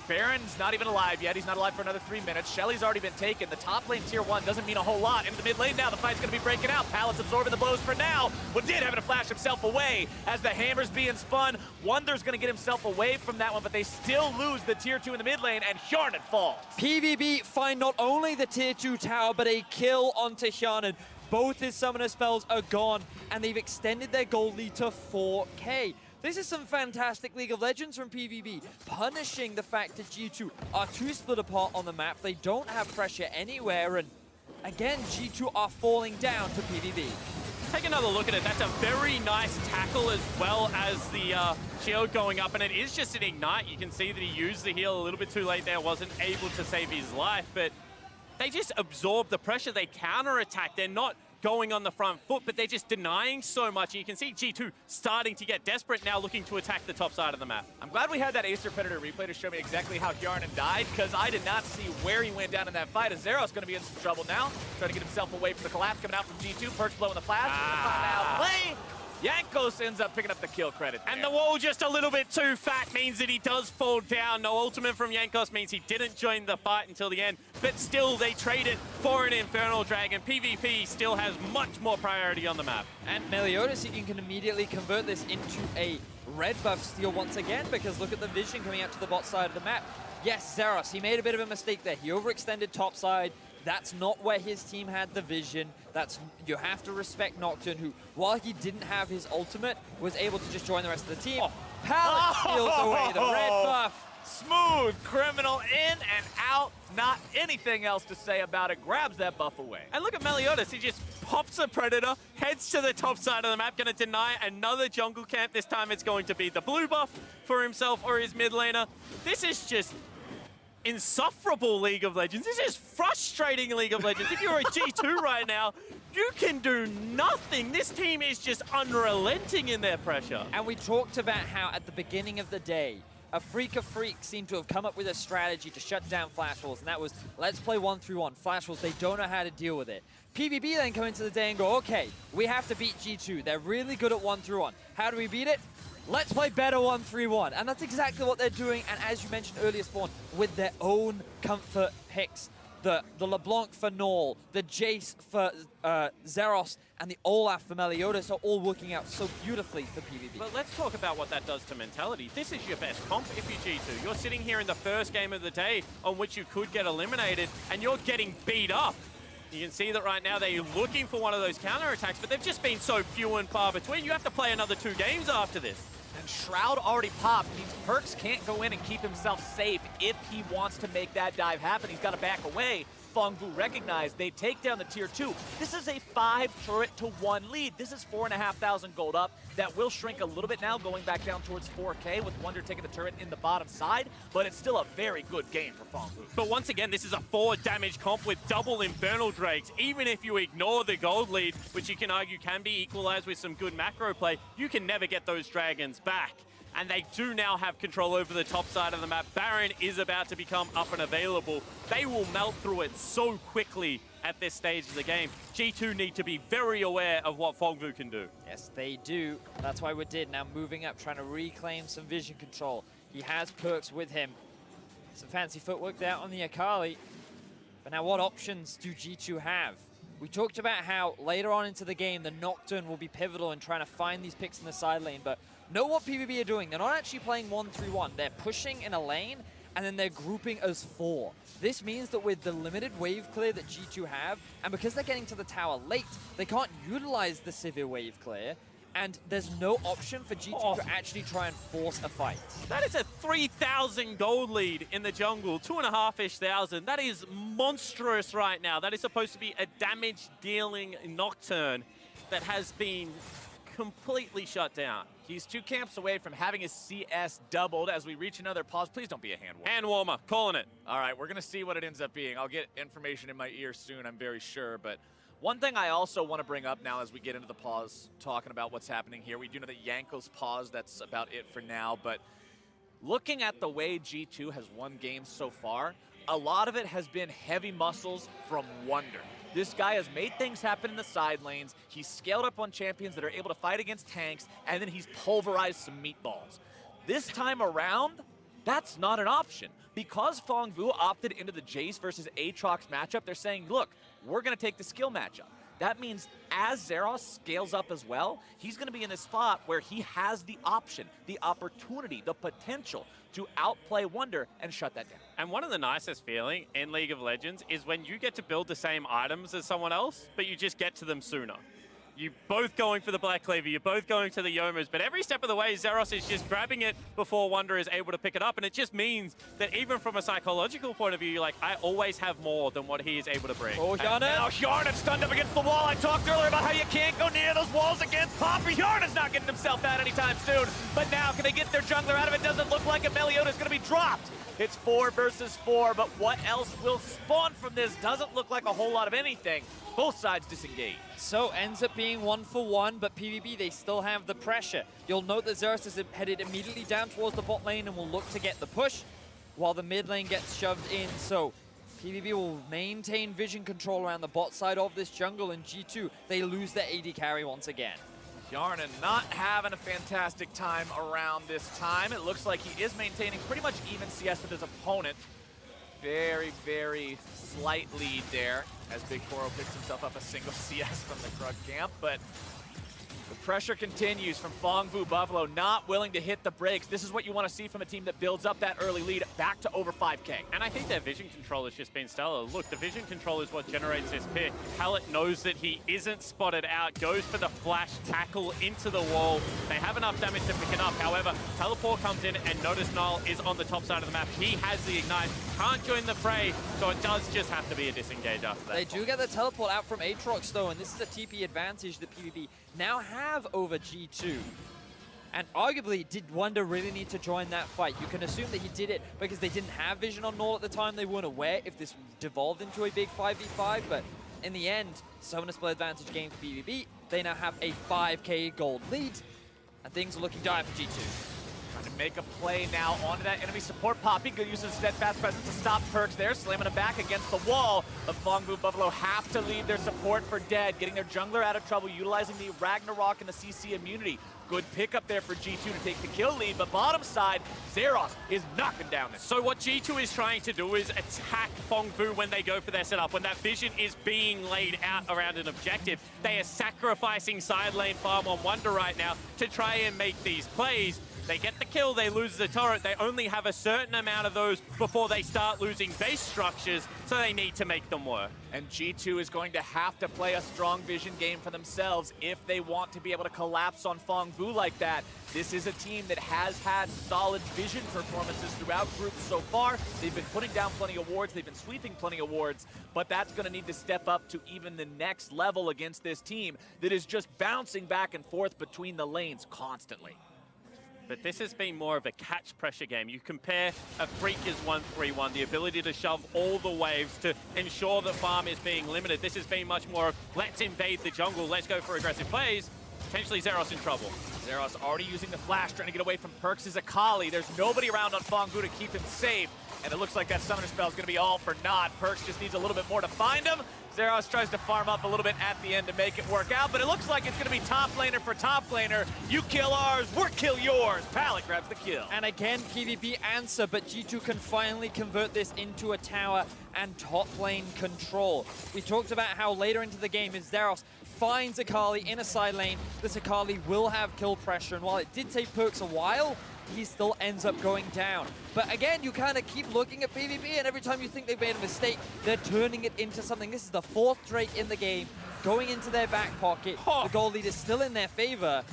Baron's not even alive yet. He's not alive for another 3 minutes. Shelly's already been taken. The top lane tier 1 doesn't mean a whole lot. Into the mid lane now, the fight's going to be breaking out. Palace absorbing the blows for now. Wadid having to flash himself away as the hammer's being spun. Wonder's going to get himself away from that one, but they still lose the tier 2 in the mid lane, and Hjarnan falls. PVB find not only the tier 2 tower, but a kill onto Hjarnan. Both his summoner spells are gone, and they've extended their gold lead to 4K. This is some fantastic League of Legends from PVB, punishing the fact that G2 are too split apart on the map. They don't have pressure anywhere, and again, G2 are falling down to PVB. Take another look at it. That's a very nice tackle as well as the shield going up, and it is just an ignite. You can see that he used the heal a little bit too late there, wasn't able to save his life, but they just absorb the pressure. They counter-attack. They're not going on the front foot, but they're just denying so much. And you can see G2 starting to get desperate now, looking to attack the top side of the map. I'm glad we had that Acer Predator replay to show me exactly how Hjarnan died, because I did not see where he went down in that fight. Azero's going to be in some trouble now, trying to get himself away from the collapse coming out from G2. Perkz blowing the flash. Play. Jankos ends up picking up the kill credit there. And the wall just a little bit too fat means that he does fall down. No ultimate from Jankos means he didn't join the fight until the end, but still they trade it for an Infernal Dragon. PvP still has much more priority on the map. And Meliodas, he can immediately convert this into a red buff steal once again, because look at the vision coming out to the bot side of the map. Yes, Zeros, he made a bit of a mistake there. He overextended top side. That's not where his team had the vision. You have to respect Nocturne, who, while he didn't have his ultimate, was able to just join the rest of the team. Pallet steals away the red buff. Smooth criminal in and out. Not anything else to say about it. Grabs that buff away. And look at Meliodas. He just pops a Predator, heads to the top side of the map, going to deny another jungle camp. This time it's going to be the blue buff for himself or his mid laner. This is just insufferable League of Legends. This is frustrating League of Legends. If you're a G2 right now, you can do nothing. This team is just unrelenting in their pressure. And we talked about how at the beginning of the day, Afrika Freaks seemed to have come up with a strategy to shut down Flash Walls, and that was, let's play 1-3-1. Flash Walls, they don't know how to deal with it. PVB then come into the day and go, okay, we have to beat G2. They're really good at 1-3-1. How do we beat it? Let's play better 1-3-1. And that's exactly what they're doing. And as you mentioned earlier, Spawn, with their own comfort picks. The LeBlanc for Null, the Jace for Zeros, and the Olaf for Meliodas are all working out so beautifully for PvP. But let's talk about what that does to mentality. This is your best comp if you're G2. You're sitting here in the first game of the day on which you could get eliminated, and you're getting beat up. You can see that right now they're looking for one of those counterattacks, but they've just been so few and far between. You have to play another 2 games after this. And Shroud already popped. Means Perkz can't go in and keep himself safe if he wants to make that dive happen. He's got to back away. Phong recognized they take down the tier 2. This is a 5 turret to 1 lead. This is 4,500 gold up. That will shrink a little bit now, going back down towards 4K with Wonder taking the turret in the bottom side, but it's still a very good game for Phong. But once again, this is a 4 damage comp with double Infernal Drakes. Even if you ignore the gold lead, which you can argue can be equalized with some good macro play, you can never get those dragons back. And they do now have control over the top side of the map. Baron is about to become up and available. They will melt through it so quickly at this stage of the game. G2 need to be very aware of what Phong can do. Yes, they do. That's why Wadid now moving up, trying to reclaim some vision control. He has Perkz with him. Some fancy footwork there on the Akali. But now what options do G2 have? We talked about how later on into the game, the Nocturne will be pivotal in trying to find these picks in the side lane, but know what PVB are doing. They're not actually playing 1-3-1. They're pushing in a lane, and then they're grouping as 4. This means that with the limited wave clear that G2 have, and because they're getting to the tower late, they can't utilize the severe wave clear, and there's no option for G2 to actually try and force a fight. That is a 3,000 gold lead in the jungle, 2,500-ish thousand. That is monstrous right now. That is supposed to be a damage-dealing Nocturne that has been completely shut down. He's 2 camps away from having his CS doubled as we reach another pause. Please don't be a hand warmer. Hand warmer, calling it. All right, we're going to see what it ends up being. I'll get information in my ear soon, I'm very sure. But one thing I also want to bring up now as we get into the pause, talking about what's happening here. We do know that Yanko's pause, that's about it for now. But looking at the way G2 has won games so far, a lot of it has been heavy muscles from Wonder. This guy has made things happen in the side lanes. He's scaled up on champions that are able to fight against tanks, and then he's pulverized some meatballs. This time around, that's not an option. Because Phong Vu opted into the Jace versus Aatrox matchup, they're saying, look, we're going to take the skill matchup. That means as Zeros scales up as well, he's going to be in a spot where he has the option, the opportunity, the potential to outplay Wonder and shut that down. And one of the nicest feeling in League of Legends is when you get to build the same items as someone else, but you just get to them sooner. You're both going for the Black Cleaver, you're both going to the Yomas, but every step of the way, Zeros is just grabbing it before Wonder is able to pick it up, and it just means that even from a psychological point of view, you're like, I always have more than what he is able to bring. Oh, Now Yarn stunned up against the wall. I talked earlier about how you can't go near those walls against Poppy. Yarn is not getting himself out anytime soon, but now can they get their jungler out of it? Doesn't look like it. Meliodas is going to be dropped. It's 4 versus 4, but what else will spawn from this? Doesn't look like a whole lot of anything. Both sides disengage. So ends up being 1-for-1, but PVB, they still have the pressure. You'll note that Xerath is headed immediately down towards the bot lane and will look to get the push while the mid lane gets shoved in. So PVB will maintain vision control around the bot side of this jungle, and G2, they lose their AD carry once again. Yarnan not having a fantastic time around this time. It looks like he is maintaining pretty much even CS with his opponent. Very, very slight lead there as Big Koro picks himself up a single CS from the Krug camp, but the pressure continues from Phong Vu. Buffalo not willing to hit the brakes. This is what you want to see from a team that builds up that early lead back to over 5K. And I think their vision control has just been stellar. Look, the vision control is what generates this pick. Pallet knows that he isn't spotted out, goes for the flash tackle into the wall. They have enough damage to pick it up. However, Teleport comes in and notice Null is on the top side of the map. He has the Ignite, can't join the fray, so it does just have to be a disengage after that. They do get the teleport out from Aatrox though, and this is a TP advantage that PvP now have over G2. And arguably, did Wonder really need to join that fight? You can assume that he did it because they didn't have vision on Null at the time. They weren't aware if this devolved into a big 5v5, but in the end, Summoner Split advantage game for PvP. They now have a 5K gold lead, and things are looking dire for G2. Trying to make a play now onto that enemy support. Poppy good use of steadfast presence to stop Perks there, slamming him back against the wall. But Phong Vu Buffalo have to leave their support for dead, getting their jungler out of trouble, utilizing the Ragnarok and the CC immunity. Good pickup there for G2 to take the kill lead, but bottom side, Zeros is knocking down this. So what G2 is trying to do is attack Phong Vu when they go for their setup. When that vision is being laid out around an objective, they are sacrificing side lane farm on Wonder right now to try and make these plays. They get the kill, they lose the turret. They only have a certain amount of those before they start losing base structures, so they need to make them work. And G2 is going to have to play a strong vision game for themselves if they want to be able to collapse on Phong Vu like that. This is a team that has had solid vision performances throughout groups so far. They've been putting down plenty of wards, they've been sweeping plenty of wards, but that's going to need to step up to even the next level against this team that is just bouncing back and forth between the lanes constantly. But this has been more of a catch pressure game. You compare a Freaker's 1-3-1, the ability to shove all the waves to ensure that farm is being limited. This has been much more of, let's invade the jungle, let's go for aggressive plays. Potentially Zeros in trouble. Zeros already using the flash, trying to get away from Perks' Akali. There's nobody around on Phong Vu to keep him safe. And it looks like that summoner spell is going to be all for naught. Perks just needs a little bit more to find him. Zeros tries to farm up a little bit at the end to make it work out, but it looks like it's going to be top laner for top laner. You kill ours, we'll kill yours. Pallet grabs the kill. And again, PvP answer, but G2 can finally convert this into a tower and top lane control. We talked about how later into the game, if Zeros finds Akali in a side lane, this Akali will have kill pressure, and while it did take Perks a while, he still ends up going down. But again, you kind of keep looking at PvP, and every time you think they've made a mistake, they're turning it into something. This is the 4th Drake in the game, going into their back pocket. The goal lead is still in their favor,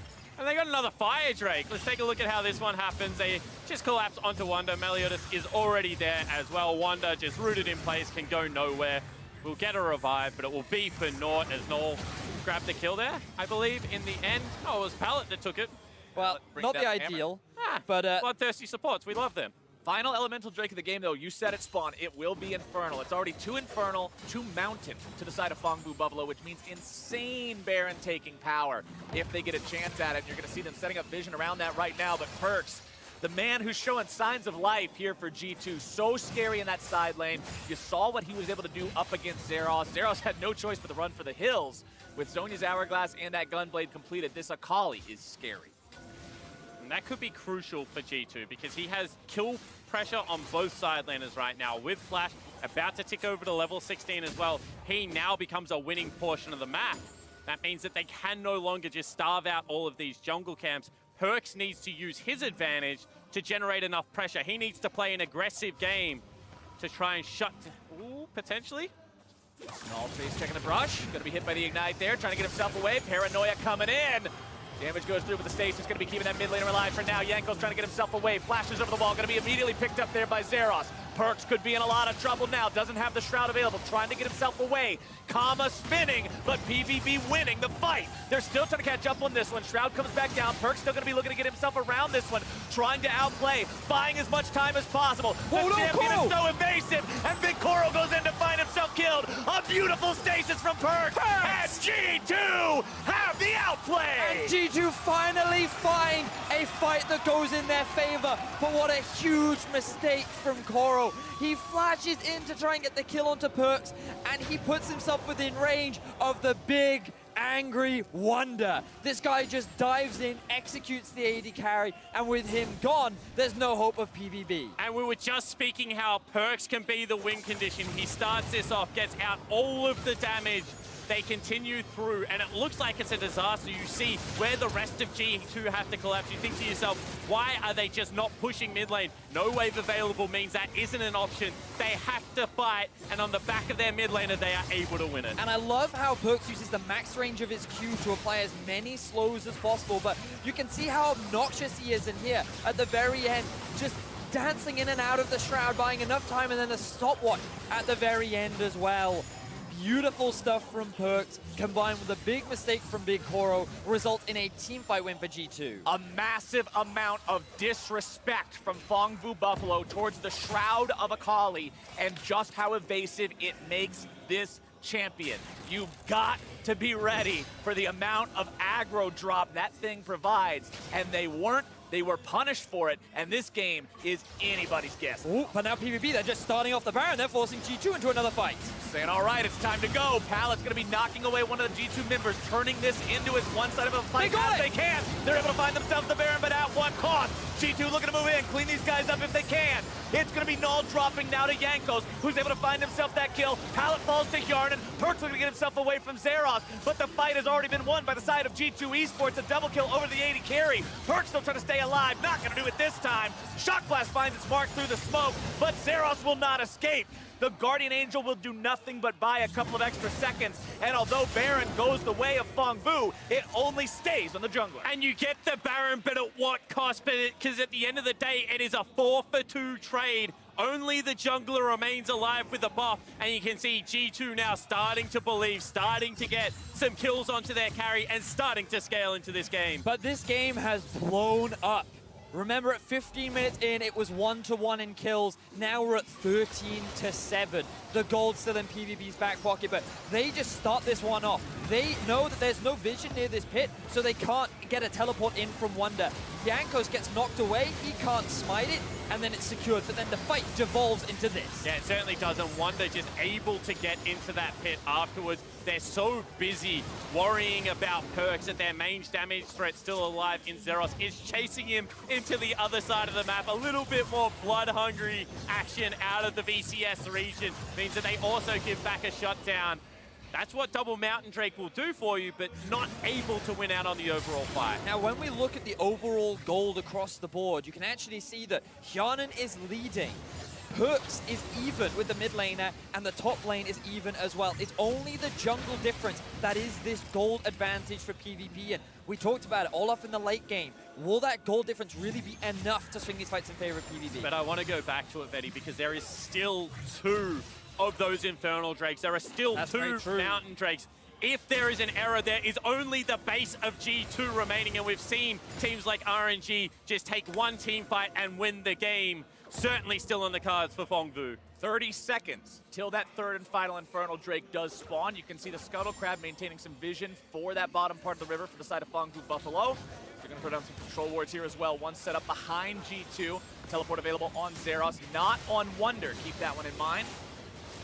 And they got another Fire Drake. Let's take a look at how this one happens. They just collapse onto Wonder. Meliodas is already there as well. Wonder just rooted in place, can go nowhere. We'll get a revive, but it will be for naught as Null grabbed the kill there, I believe, in the end. Oh, it was Pallet that took it. Well, not the ideal, but... bloodthirsty supports, we love them. Final Elemental Drake of the game, though. You said it, Spawn. It will be Infernal. It's already 2 Infernal, 2 Mountain to the side of Phong Vu Buffalo, which means insane Baron taking power if they get a chance at it. You're going to see them setting up vision around that right now, but Perkz, the man who's showing signs of life here for G2, so scary in that side lane. You saw what he was able to do up against Zeros. Zeros had no choice but to run for the hills. With Zhonya's Hourglass and that Gunblade completed, this Akali is scary. And that could be crucial for G2 because he has kill pressure on both side laners right now. With Flash about to tick over to level 16 as well, he now becomes a winning portion of the map. That means that they can no longer just starve out all of these jungle camps. Perkz needs to use his advantage to generate enough pressure. He needs to play an aggressive game to try and shut... Ooh, potentially? Nullface checking the brush. Going to be hit by the Ignite there, trying to get himself away. Paranoia coming in. Damage goes through with the stasis, going to be keeping that mid laner alive for now. Yanko's trying to get himself away. Flashes over the wall, going to be immediately picked up there by Zeros. Perkz could be in a lot of trouble now. Doesn't have the Shroud available, trying to get himself away. Kama spinning, but PVB winning the fight. They're still trying to catch up on this one. Shroud comes back down. Perkz still going to be looking to get himself around this one, trying to outplay, buying as much time as possible. The champion is so evasive, and Big Koro goes in to find himself killed. A beautiful stasis from Perkz, and G2 have the outplay. And G2 finally find a fight that goes in their favor, but what a huge mistake from Koro. He flashes in to try and get the kill onto Perkz, and he puts himself within range of the big, angry Wonder. This guy just dives in, executes the AD carry, and with him gone, there's no hope of PVB. And we were just speaking how Perkz can be the win condition. He starts this off, gets out all of the damage. They continue through, and it looks like it's a disaster. You see where the rest of G2 have to collapse. You think to yourself, why are they just not pushing mid lane? No wave available means that isn't an option. They have to fight, and on the back of their mid laner, they are able to win it. And I love how Perkz uses the max range of his Q to apply as many slows as possible, but you can see how obnoxious he is in here at the very end, just dancing in and out of the Shroud, buying enough time, and then a stopwatch at the very end as well. Beautiful stuff from Perkz, combined with a big mistake from Big Koro, result in a teamfight win for G2. A massive amount of disrespect from Phong Vu Buffalo towards the Shroud of Akali, and just how evasive it makes this champion. You've got to be ready for the amount of aggro drop that thing provides, and they weren't. They were punished for it, and this game is anybody's guess. Ooh, but now PVB, they're just starting off the Baron. They're forcing G2 into another fight. Saying, all right, it's time to go. Pallet's going to be knocking away one of the G2 members, turning this into his one side of a fight as they can. They're able to find themselves the Baron, but at what cost? G2 looking to move in, clean these guys up if they can. It's going to be Null dropping now to Yankos, who's able to find himself that kill. Pallet falls to Yarnan. Perkz looking to get himself away from Zeros, but the fight has already been won by the side of G2 Esports. A double kill over the AD carry. Perkz still trying to stay alive, not going to do it this time. Shock Blast finds its mark through the smoke, but Zeros will not escape. The Guardian Angel will do nothing but buy a couple of extra seconds, and although Baron goes the way of Phong Vu, it only stays on the jungler. And you get the Baron, but at what cost? Because at the end of the day, it is a 4-for-2 trade. Only the jungler remains alive with the buff, and you can see G2 now starting to believe, starting to get some kills onto their carry, and starting to scale into this game. But this game has blown up. Remember, at 15 minutes in, it was 1-1 in kills. Now we're at 13-7. The gold's still in PVB's back pocket, but they just start this one off. They know that there's no vision near this pit, so they can't get a teleport in from Wonder. Yankos gets knocked away, he can't smite it, and then it's secured, but then the fight devolves into this. Yeah, it certainly doesn't. Wonder just able to get into that pit afterwards. They're so busy worrying about Perkz that their main damage threat still alive in Zeros is chasing him into the other side of the map. A little bit more blood-hungry action out of the VCS region means that they also give back a shutdown. That's what Double Mountain Drake will do for you, but not able to win out on the overall fight. Now, when we look at the overall gold across the board, you can actually see that Hyanan is leading. Perks is even with the mid laner, and the top lane is even as well. It's only the jungle difference that is this gold advantage for PvP, and we talked about it all off in the late game. Will that gold difference really be enough to swing these fights in favor of PvP? But I want to go back to it, Vetty, because there is still 2 of those Infernal Drakes. There are still 2 Mountain Drakes. If there is an error, there is only the base of G2 remaining, and we've seen teams like RNG just take one team fight and win the game. Certainly still on the cards for Phong Vu. 30 seconds till that third and final Infernal Drake does spawn. You can see the Scuttle Crab maintaining some vision for that bottom part of the river for the side of Phong Vu Buffalo. They're going to throw down some control wards here as well. One set up behind G2. Teleport available on Zeros, not on Wonder. Keep that one in mind.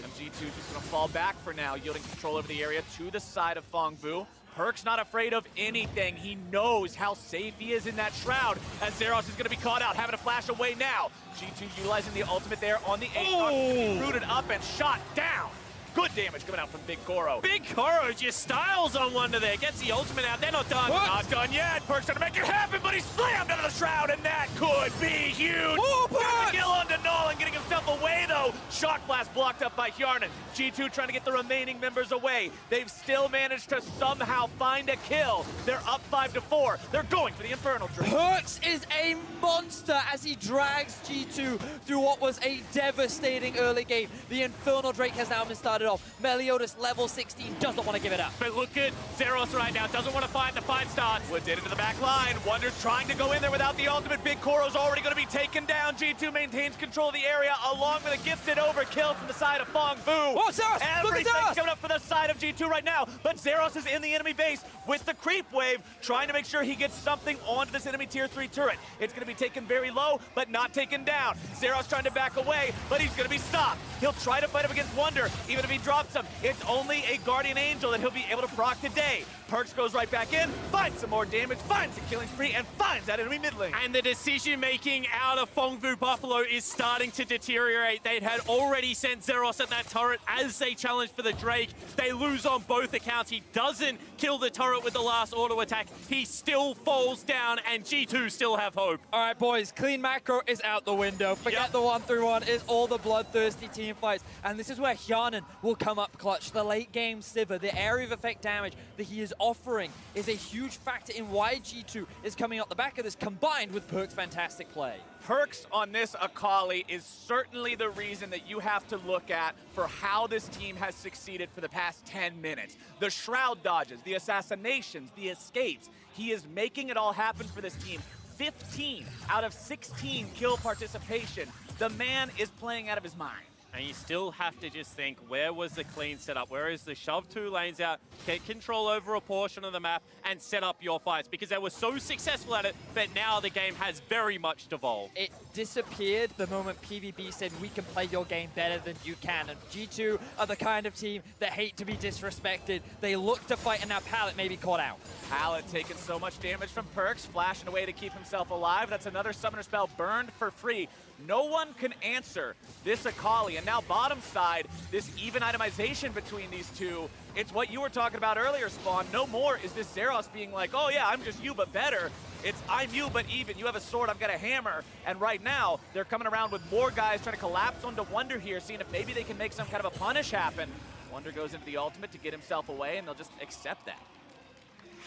And G2 just going to fall back for now, yielding control over the area to the side of Phong Vu. Perk's not afraid of anything. He knows how safe he is in that Shroud, as Zeros is going to be caught out, having to flash away now. G2 utilizing the ultimate there on the Aatrox, rooted up and shot down. Good damage coming out from Big Goro. Big Goro just styles on Wonder there, gets the ultimate out. They're not done. Not done yet. Perk's trying to make it happen, but he's slammed out of the Shroud, and that could be huge. Got the kill onto Nolan, getting himself away though. Shock Blast blocked up by Hjarnan. G2 trying to get the remaining members away. They've still managed to somehow find a kill. They're up 5-4. They're going for the Infernal Drake. Perks is a monster as he drags G2 through what was a devastating early game. The Infernal Drake has now been started off. Meliodas, level 16, doesn't want to give it up. But look at Zeros right now, doesn't want to fight. The fight starts. Woods into the back line. Wonder's trying to go in there without the ultimate. Big Goro's already going to be taken down. G2 maintains control of the area along with a gifted overkill from the side of Phong Vu. Oh, Zeros! Everything's coming up for the side of G2 right now, but Zeros is in the enemy base with the creep wave, trying to make sure he gets something onto this enemy tier 3 turret. It's going to be taken very low, but not taken down. Zeros trying to back away, but he's going to be stopped. He'll try to fight up against Wonder, even if he drops him. It's only a Guardian Angel that he'll be able to proc today. Perks goes right back in, finds some more damage, finds a killing spree, and finds that enemy mid lane. And the decision-making out of Phong Vu Buffalo is starting to deteriorate. They had already sent Zeros at that turret as they challenged for the Drake. They lose on both accounts. He doesn't kill the turret with the last auto attack. He still falls down, and G2 still have hope. All right, boys, clean macro is out the window. Forget the 1-3-1. It's all the bloodthirsty team fights. And this is where Hjarnan will come up clutch. The late game Sivir, the area of effect damage that he is offering is a huge factor in why G2 is coming out the back of this, combined with Perk's fantastic play. Perks on this Akali is certainly the reason that you have to look at for how this team has succeeded for the past 10 minutes. The Shroud dodges, the assassinations, the escapes. He is making it all happen for this team. 15 out of 16 kill participation. The man is playing out of his mind. And you still have to just think, where was the clean setup? Where is the shove 2 lanes out, get control over a portion of the map, and set up your fights? Because they were so successful at it, but now the game has very much devolved. It disappeared the moment PVB said, we can play your game better than you can. And G2 are the kind of team that hate to be disrespected. They look to fight, and now Pallet may be caught out. Pallet taking so much damage from Perks, flashing away to keep himself alive. That's another summoner spell burned for free. No one can answer this Akali. And now bottom side, this even itemization between these two, it's what you were talking about earlier, Spawn. No more is this Zeros being like, oh yeah, I'm just you but better. It's I'm you but even. You have a sword, I've got a hammer. And right now, they're coming around with more guys trying to collapse onto Wonder here, seeing if maybe they can make some kind of a punish happen. Wonder goes into the ultimate to get himself away, and they'll just accept that.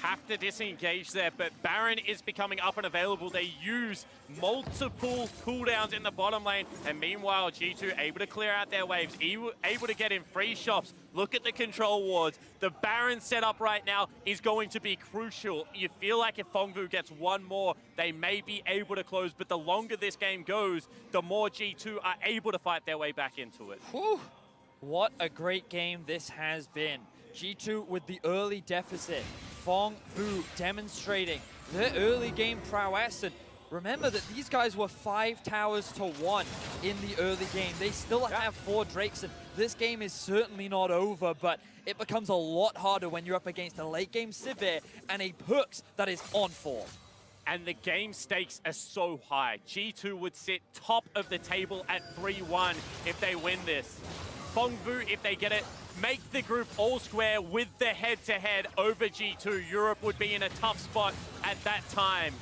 Have to disengage there, but Baron is becoming up and available. They use multiple cooldowns in the bottom lane, and meanwhile, G2 able to clear out their waves, able to get in free shops. Look at the control wards. The Baron setup right now is going to be crucial. You feel like if Phong Vu gets one more, they may be able to close, but the longer this game goes, the more G2 are able to fight their way back into it. Whew. What a great game this has been. G2 with the early deficit. Phong Vu demonstrating their early game prowess. And remember that these guys were 5 towers to 1 in the early game. They still have 4 Drakes, and this game is certainly not over, but it becomes a lot harder when you're up against a late game Sivir and a Perks that is on form. And the game stakes are so high. G2 would sit top of the table at 3-1 if they win this. Phong Vu, if they get it, make the group all square with the head-to-head over G2. Europe would be in a tough spot at that time.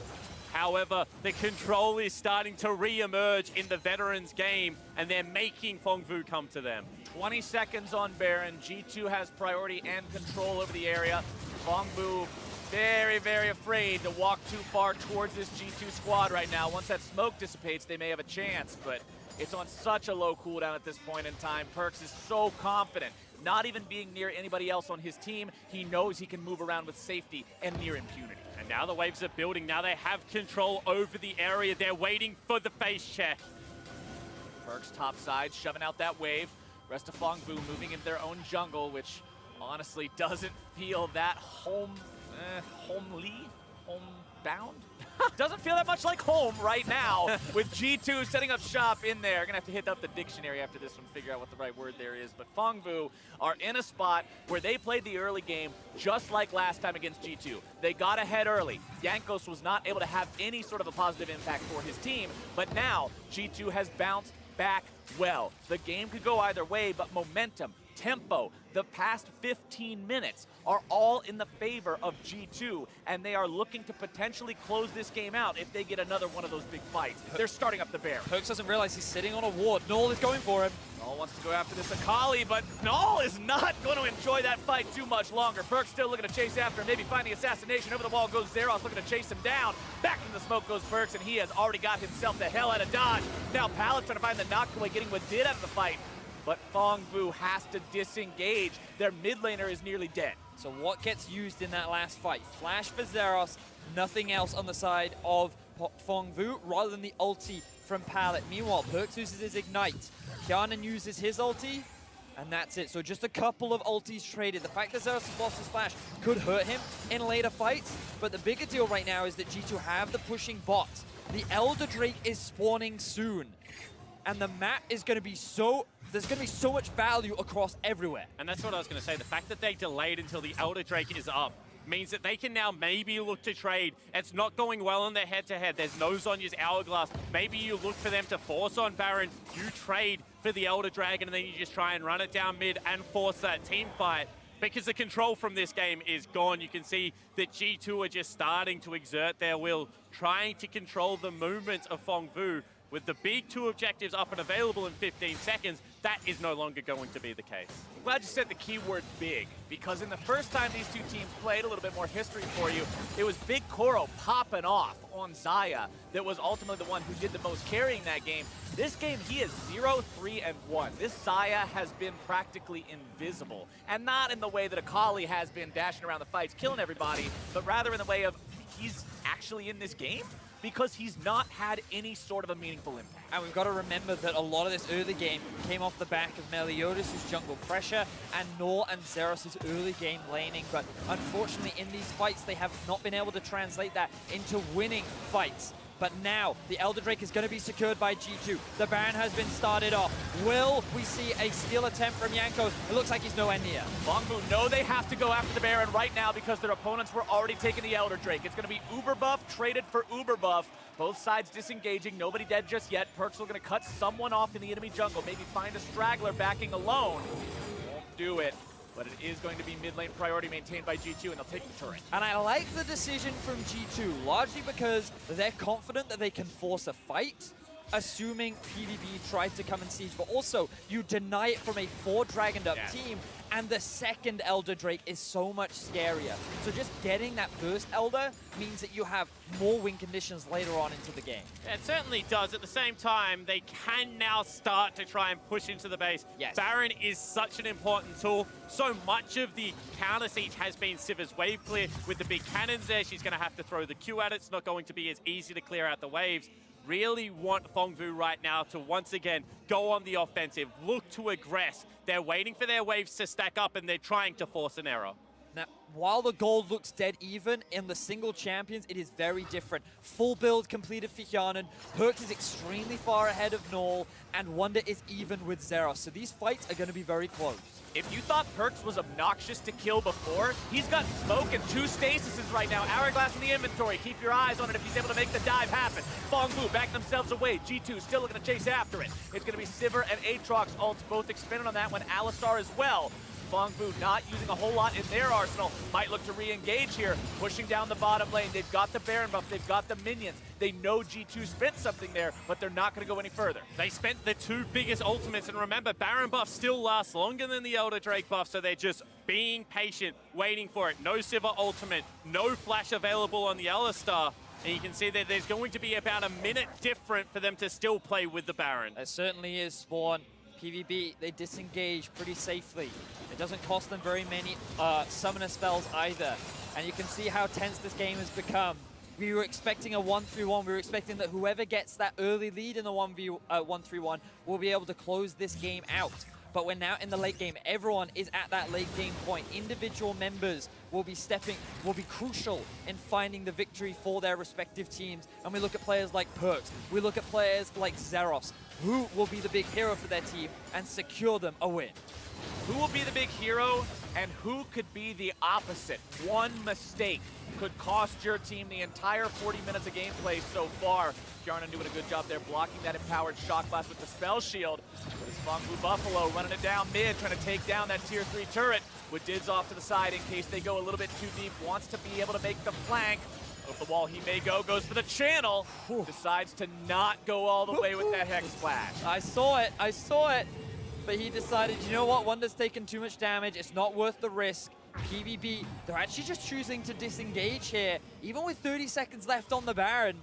However, the control is starting to re-emerge in the veterans game, and they're making Phong Vu come to them. 20 seconds on Baron. G2 has priority and control over the area. Phong Vu very, very afraid to walk too far towards this G2 squad right now. Once that smoke dissipates, they may have a chance, but it's on such a low cooldown at this point in time. Perkz is so confident. Not even being near anybody else on his team, he knows he can move around with safety and near impunity. And now the waves are building. Now they have control over the area. They're waiting for the face check. Perkz top side, shoving out that wave. Rest of Phong Vu moving into their own jungle, which honestly doesn't feel that homely, homebound. Doesn't feel that much like home right now with G2 setting up shop in there. Gonna have to hit up the dictionary after this one, figure out what the right word there is. But Phong Vu are in a spot where they played the early game just like last time against G2. They got ahead early. Jankos was not able to have any sort of a positive impact for his team, but now G2 has bounced back well. The game could go either way, but momentum, tempo, the past 15 minutes are all in the favor of G2, and they are looking to potentially close this game out if they get another one of those big fights. They're starting up the Baron. Perkz doesn't realize he's sitting on a ward. Null is going for him. Null wants to go after this Akali, but Null is not going to enjoy that fight too much longer. Perkz still looking to chase after him, maybe find the assassination. Over the wall goes Zeros, looking to chase him down. Back in the smoke goes Perkz, and he has already got himself the hell out of dodge. Now Palad's trying to find the knockaway, getting what did out of the fight. But Phong Vu has to disengage. Their mid laner is nearly dead. So what gets used in that last fight? Flash for Zeros, nothing else on the side of Phong Vu rather than the ulti from Pallet. Meanwhile, Perkz uses his Ignite. Kianan uses his ulti, and that's it. So just a couple of ultis traded. The fact that Zeros has lost his flash could hurt him in later fights, but the bigger deal right now is that G2 have the pushing bot. The Elder Drake is spawning soon, and the map is going to be there's going to be so much value across everywhere. And that's what I was going to say. The fact that they delayed until the Elder Drake is up means that they can now maybe look to trade. It's not going well in their head-to-head. There's no Zhonya's Hourglass. Maybe you look for them to force on Baron. You trade for the Elder Dragon, and then you just try and run it down mid and force that team fight. Because the control from this game is gone. You can see that G2 are just starting to exert their will, trying to control the movements of Phong Vu. With the big two objectives up and available in 15 seconds, that is no longer going to be the case. I'm glad you said the keyword big, because in the first time these two teams played, a little bit more history for you, it was Big Koro popping off on Xayah that was ultimately the one who did the most carrying that game. This game, he is 0-3-1. This Xayah has been practically invisible, and not in the way that Akali has been dashing around the fights, killing everybody, but rather in the way of he's actually in this game, because he's not had any sort of a meaningful impact. And we've got to remember that a lot of this early game came off the back of Meliodas' jungle pressure and Nor and Zeros' early game laning, but unfortunately in these fights they have not been able to translate that into winning fights. But now, the Elder Drake is going to be secured by G2. The Baron has been started off. Will we see a steal attempt from Jankos? It looks like he's nowhere near. Phong Vu know they have to go after the Baron right now because their opponents were already taking the Elder Drake. It's going to be Uber Buff traded for Uber Buff. Both sides disengaging, nobody dead just yet. Perkz are going to cut someone off in the enemy jungle, maybe find a straggler backing alone. Won't do it. But it is going to be mid lane priority maintained by G2, and they'll take the turret. And I like the decision from G2, largely because they're confident that they can force a fight, assuming PVB tried to come and siege, but also you deny it from a 4 dragoned up team, and the second Elder Drake is so much scarier. So just getting that first Elder means that you have more win conditions later on into the game. It certainly does. At the same time, they can now start to try and push into the base. Yes. Baron is such an important tool. So much of the counter siege has been Sivir's wave clear. With the big cannons there, she's going to have to throw the Q at it. It's not going to be as easy to clear out the waves. Really want Phong Vu right now to once again go on the offensive, look to aggress. They're waiting for their waves to stack up and they're trying to force an error. Now, while the gold looks dead even, in the single champions, it is very different. Full build completed for Kianan, Perkz is extremely far ahead of Null, and Wonder is even with Zeros. So these fights are going to be very close. If you thought Perkz was obnoxious to kill before, he's got smoke and 2 stasises right now. Hourglass in the inventory. Keep your eyes on it if he's able to make the dive happen. Phong Vu back themselves away. G2 still looking to chase after it. It's going to be Sivir and Aatrox ults both expended on that one. Alistar as well. Phong not using a whole lot in their arsenal. Might look to re-engage here, pushing down the bottom lane. They've got the Baron buff, they've got the minions. They know G2 spent something there, but they're not going to go any further. They spent the two biggest ultimates, and remember, Baron buff still lasts longer than the Elder Drake buff, so they're just being patient, waiting for it. No Sivir ultimate, no flash available on the Alistar, and you can see that there's going to be about a minute different for them to still play with the Baron. It certainly is, Spawn. PVB, they disengage pretty safely. It doesn't cost them very many summoner spells either. And you can see how tense this game has become. We were expecting a 1-3-1. We were expecting that whoever gets that early lead in the 1-3-1 will be able to close this game out. But we're now in the late game. Everyone is at that late game point. Individual members will be crucial in finding the victory for their respective teams. And we look at players like Perks. We look at players like Zeros. Who will be the big hero for their team and secure them a win? Who will be the big hero and who could be the opposite? One mistake could cost your team the entire 40 minutes of gameplay so far. Kjarnan doing a good job there, blocking that empowered shock blast with the spell shield. But it's Phong Buffalo running it down mid, trying to take down that tier 3 turret with Dids off to the side in case they go a little bit too deep. Wants to be able to make the flank. Over the wall he may go, goes for the channel. Decides to not go all the way with that Hex Splash. I saw it. But he decided, you know what, Wonder's taken too much damage. It's not worth the risk. PVB, they're actually just choosing to disengage here. Even with 30 seconds left on the Baron,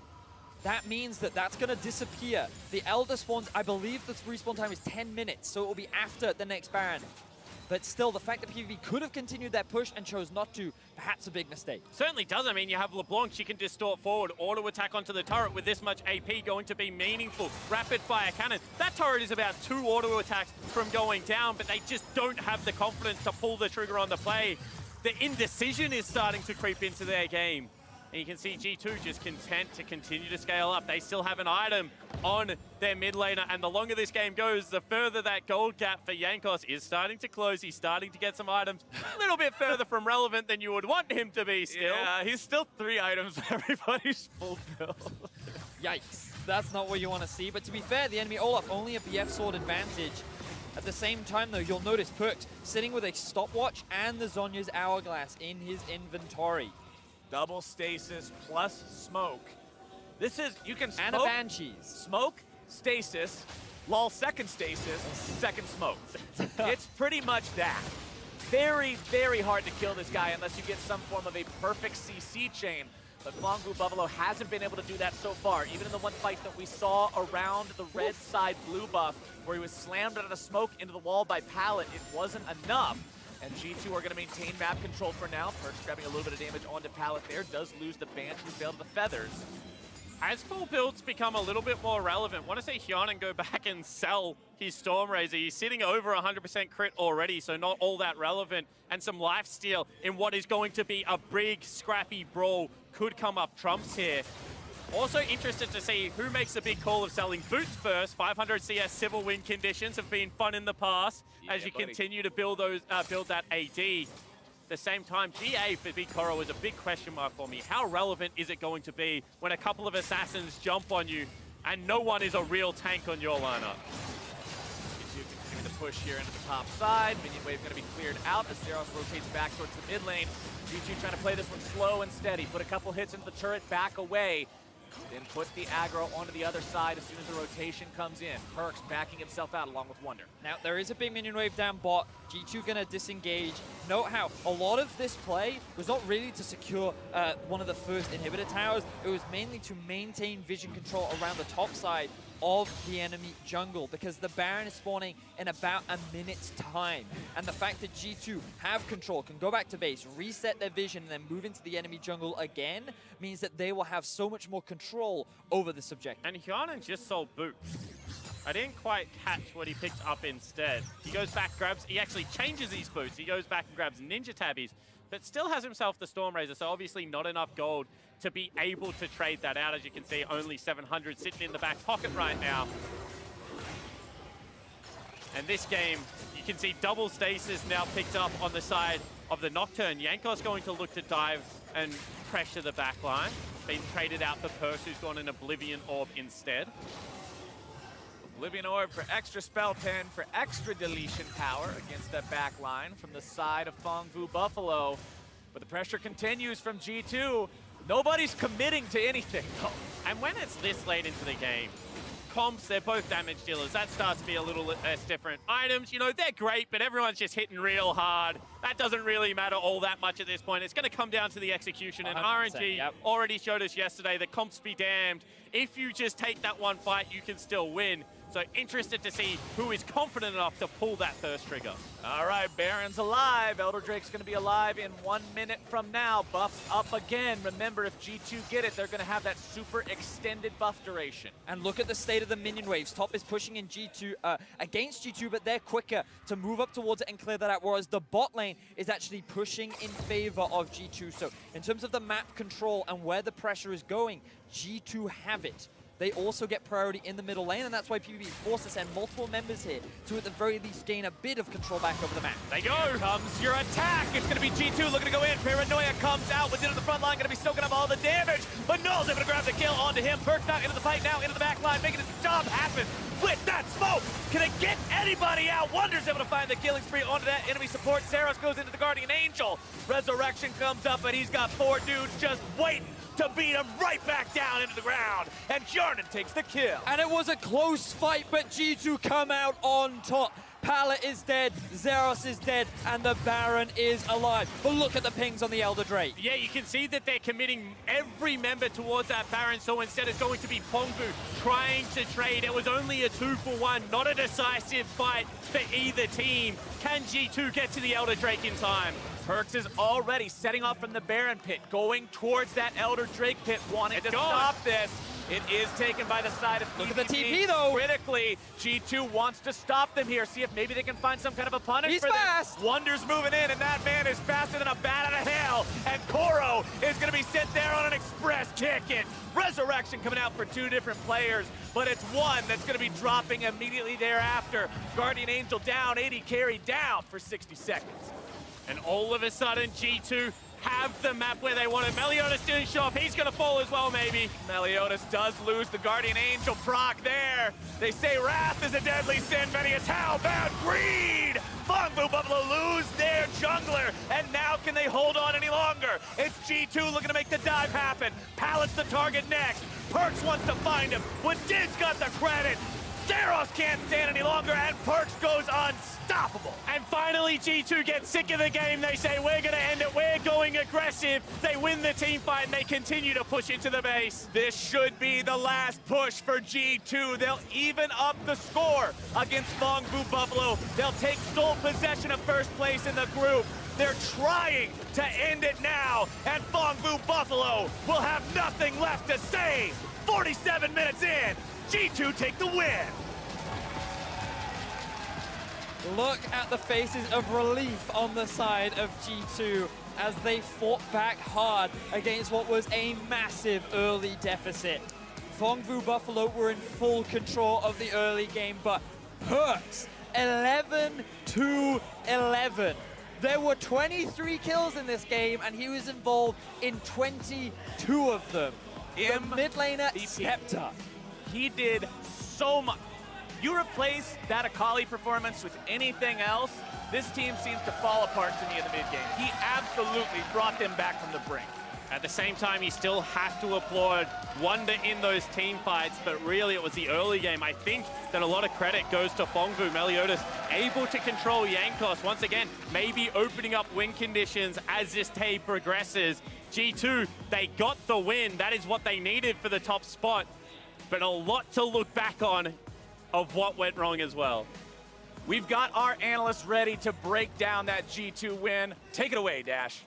that means that that's going to disappear. The Elder spawns, I believe the respawn time is 10 minutes, so it will be after the next Baron. But still, the fact that PVB could have continued that push and chose not to, perhaps a big mistake. Certainly does. I mean, you have LeBlanc, she can distort forward, auto attack onto the turret with this much AP going to be meaningful. Rapid fire cannon. That turret is about 2 auto attacks from going down, but they just don't have the confidence to pull the trigger on the play. The indecision is starting to creep into their game. And you can see G2 just content to continue to scale up. They still have an item on their mid laner, and the longer this game goes, the further that gold gap for Jankos is starting to close. He's starting to get some items a little bit further from relevant than you would want him to be still. Yeah, he's still 3 items. Everybody's full build. Yikes, that's not what you want to see. But to be fair, the enemy Olaf only a BF sword advantage. At the same time, though, you'll notice Perks sitting with a stopwatch and the Zhonya's Hourglass in his inventory. Double stasis plus smoke. This is, you can smoke. And a Banshees. Smoke, stasis, lol, second stasis, second smoke. It's pretty much that. Very, very hard to kill this guy unless you get some form of a perfect CC chain. But Phong Buffalo hasn't been able to do that so far. Even in the one fight that we saw around the red side blue buff, where he was slammed out of smoke into the wall by Pallet, it wasn't enough. And G2 are going to maintain map control for now. Perks grabbing a little bit of damage onto Pallet there. Does lose the Banshee Veil to the Feathers. As full builds become a little bit more relevant, want to see Kjarnan go back and sell his Stormrazor. He's sitting over 100% crit already, so not all that relevant. And some lifesteal in what is going to be a big, scrappy brawl could come up trumps here. Also interested to see who makes the big call of selling boots first. 500 CS civil win conditions have been fun in the past as you continue to build those, build that AD. At the same time, GA for Big Koro is a big question mark for me. How relevant is it going to be when a couple of assassins jump on you and no one is a real tank on your lineup? G2 continuing to push here into the top side. Minion wave going to be cleared out as Zeros rotates back towards the mid lane. G2 trying to play this one slow and steady. Put a couple hits into the turret, back away. Then put the aggro onto the other side as soon as the rotation comes in. Perks backing himself out along with Wonder. Now, there is a big minion wave down bot. G2 gonna disengage. Note how a lot of this play was not really to secure one of the first inhibitor towers. It was mainly to maintain vision control around the top side of the enemy jungle, because the Baron is spawning in about a minute's time. And the fact that G2 have control, can go back to base, reset their vision, and then move into the enemy jungle again, means that they will have so much more control over this objective. And Kjarnan just sold boots. I didn't quite catch what he picked up instead. He goes back, he actually changes these boots. He goes back and grabs Ninja Tabbies, but still has himself the Stormrazor, so obviously not enough gold to be able to trade that out. As you can see, only 700 sitting in the back pocket right now. And this game, you can see double stasis now picked up on the side of the Nocturne. Jankos going to look to dive and pressure the back line. Been traded out for Perks, who's gone an Oblivion Orb instead. Oblivion Orb for extra spell 10 for extra deletion power against that back line from the side of Phong Vu Buffalo. But the pressure continues from G2. Nobody's committing to anything, though. And when it's this late into the game, comps, they're both damage dealers. That starts to be a little less different. Items, you know, they're great, but everyone's just hitting real hard. That doesn't really matter all that much at this point. It's going to come down to the execution, and RNG already showed us yesterday that comps be damned. If you just take that one fight, you can still win. So interested to see who is confident enough to pull that first trigger. All right, Baron's alive. Elder Drake's going to be alive in 1 minute from now. Buffs up again. Remember, if G2 get it, they're going to have that super extended buff duration. And look at the state of the minion waves. Top is pushing in G2 against G2, but they're quicker to move up towards it and clear that out, whereas the bot lane is actually pushing in favor of G2. So in terms of the map control and where the pressure is going, G2 have it. They also get priority in the middle lane, and that's why PVB is forced to send multiple members here to, at the very least, gain a bit of control back over the map. They go. Here comes your attack. It's going to be G2 looking to go in. Paranoia comes out within the front line, going to be soaking up all the damage. But Null's able to grab the kill onto him. Perk's out into the fight now, into the back line, making his job happen with that smoke. Can it get anybody out? Wonder's able to find the killing spree onto that enemy support. Saros goes into the Guardian Angel. Resurrection comes up, and he's got 4 dudes just waiting to beat him right back down into the ground. And Jarnan takes the kill. And it was a close fight, but G2 come out on top. Pallet is dead, Zeros is dead, and the Baron is alive. But look at the pings on the Elder Drake. Yeah, you can see that they're committing every member towards that Baron, so instead it's going to be Phong Vu trying to trade. It was only a 2-for-1, not a decisive fight for either team. Can G2 get to the Elder Drake in time? Perks is already setting off from the Baron pit, going towards that Elder Drake pit, wanting to stop this. It is taken by the side of PVB. Look at the TP, though. Critically, G2 wants to stop them here, see if maybe they can find some kind of a punish He's for fast. them. Wonder's moving in, and that man is faster than a bat out of hell. And Koro is going to be sent there on an express ticket. Resurrection coming out for 2 different players, but it's one that's going to be dropping immediately thereafter. Guardian Angel down, 80 carry down for 60 seconds. And all of a sudden, G2 have the map where they want it. Meliodas didn't show up. He's going to fall as well, maybe. Meliodas does lose the Guardian Angel proc there. They say Wrath is a deadly sin, Venius. How about greed? Phong Vu Buffalo lose their jungler, and now can they hold on any longer? It's G2 looking to make the dive happen. Pallet's the target next. Perks wants to find him. When Did's got the credit, Zeros can't stand any longer, and Perks goes unstoppable. And finally, G2 gets sick of the game. They say, we're going to end it. We're going aggressive. They win the team fight, and they continue to push into the base. This should be the last push for G2. They'll even up the score against Phong Vu Buffalo. They'll take sole possession of first place in the group. They're trying to end it now, and Phong Vu Buffalo will have nothing left to say. 47 minutes in, G2 take the win. Look at the faces of relief on the side of G2 as they fought back hard against what was a massive early deficit. Phong Vu Buffalo were in full control of the early game, but Perks, 11-11. There were 23 kills in this game, and he was involved in 22 of them. The mid laner stepped up. He did so much. You replace that Akali performance with anything else, this team seems to fall apart to me in the mid game. He absolutely brought them back from the brink. At the same time, you still have to applaud Wonder in those team fights, but really it was the early game. I think that a lot of credit goes to Phong Vu. Meliodas able to control Jankos. Once again, maybe opening up win conditions as this day progresses. G2, they got the win. That is what they needed for the top spot, but a lot to look back on of what went wrong as well. We've got our analysts ready to break down that G2 win. Take it away, Dash.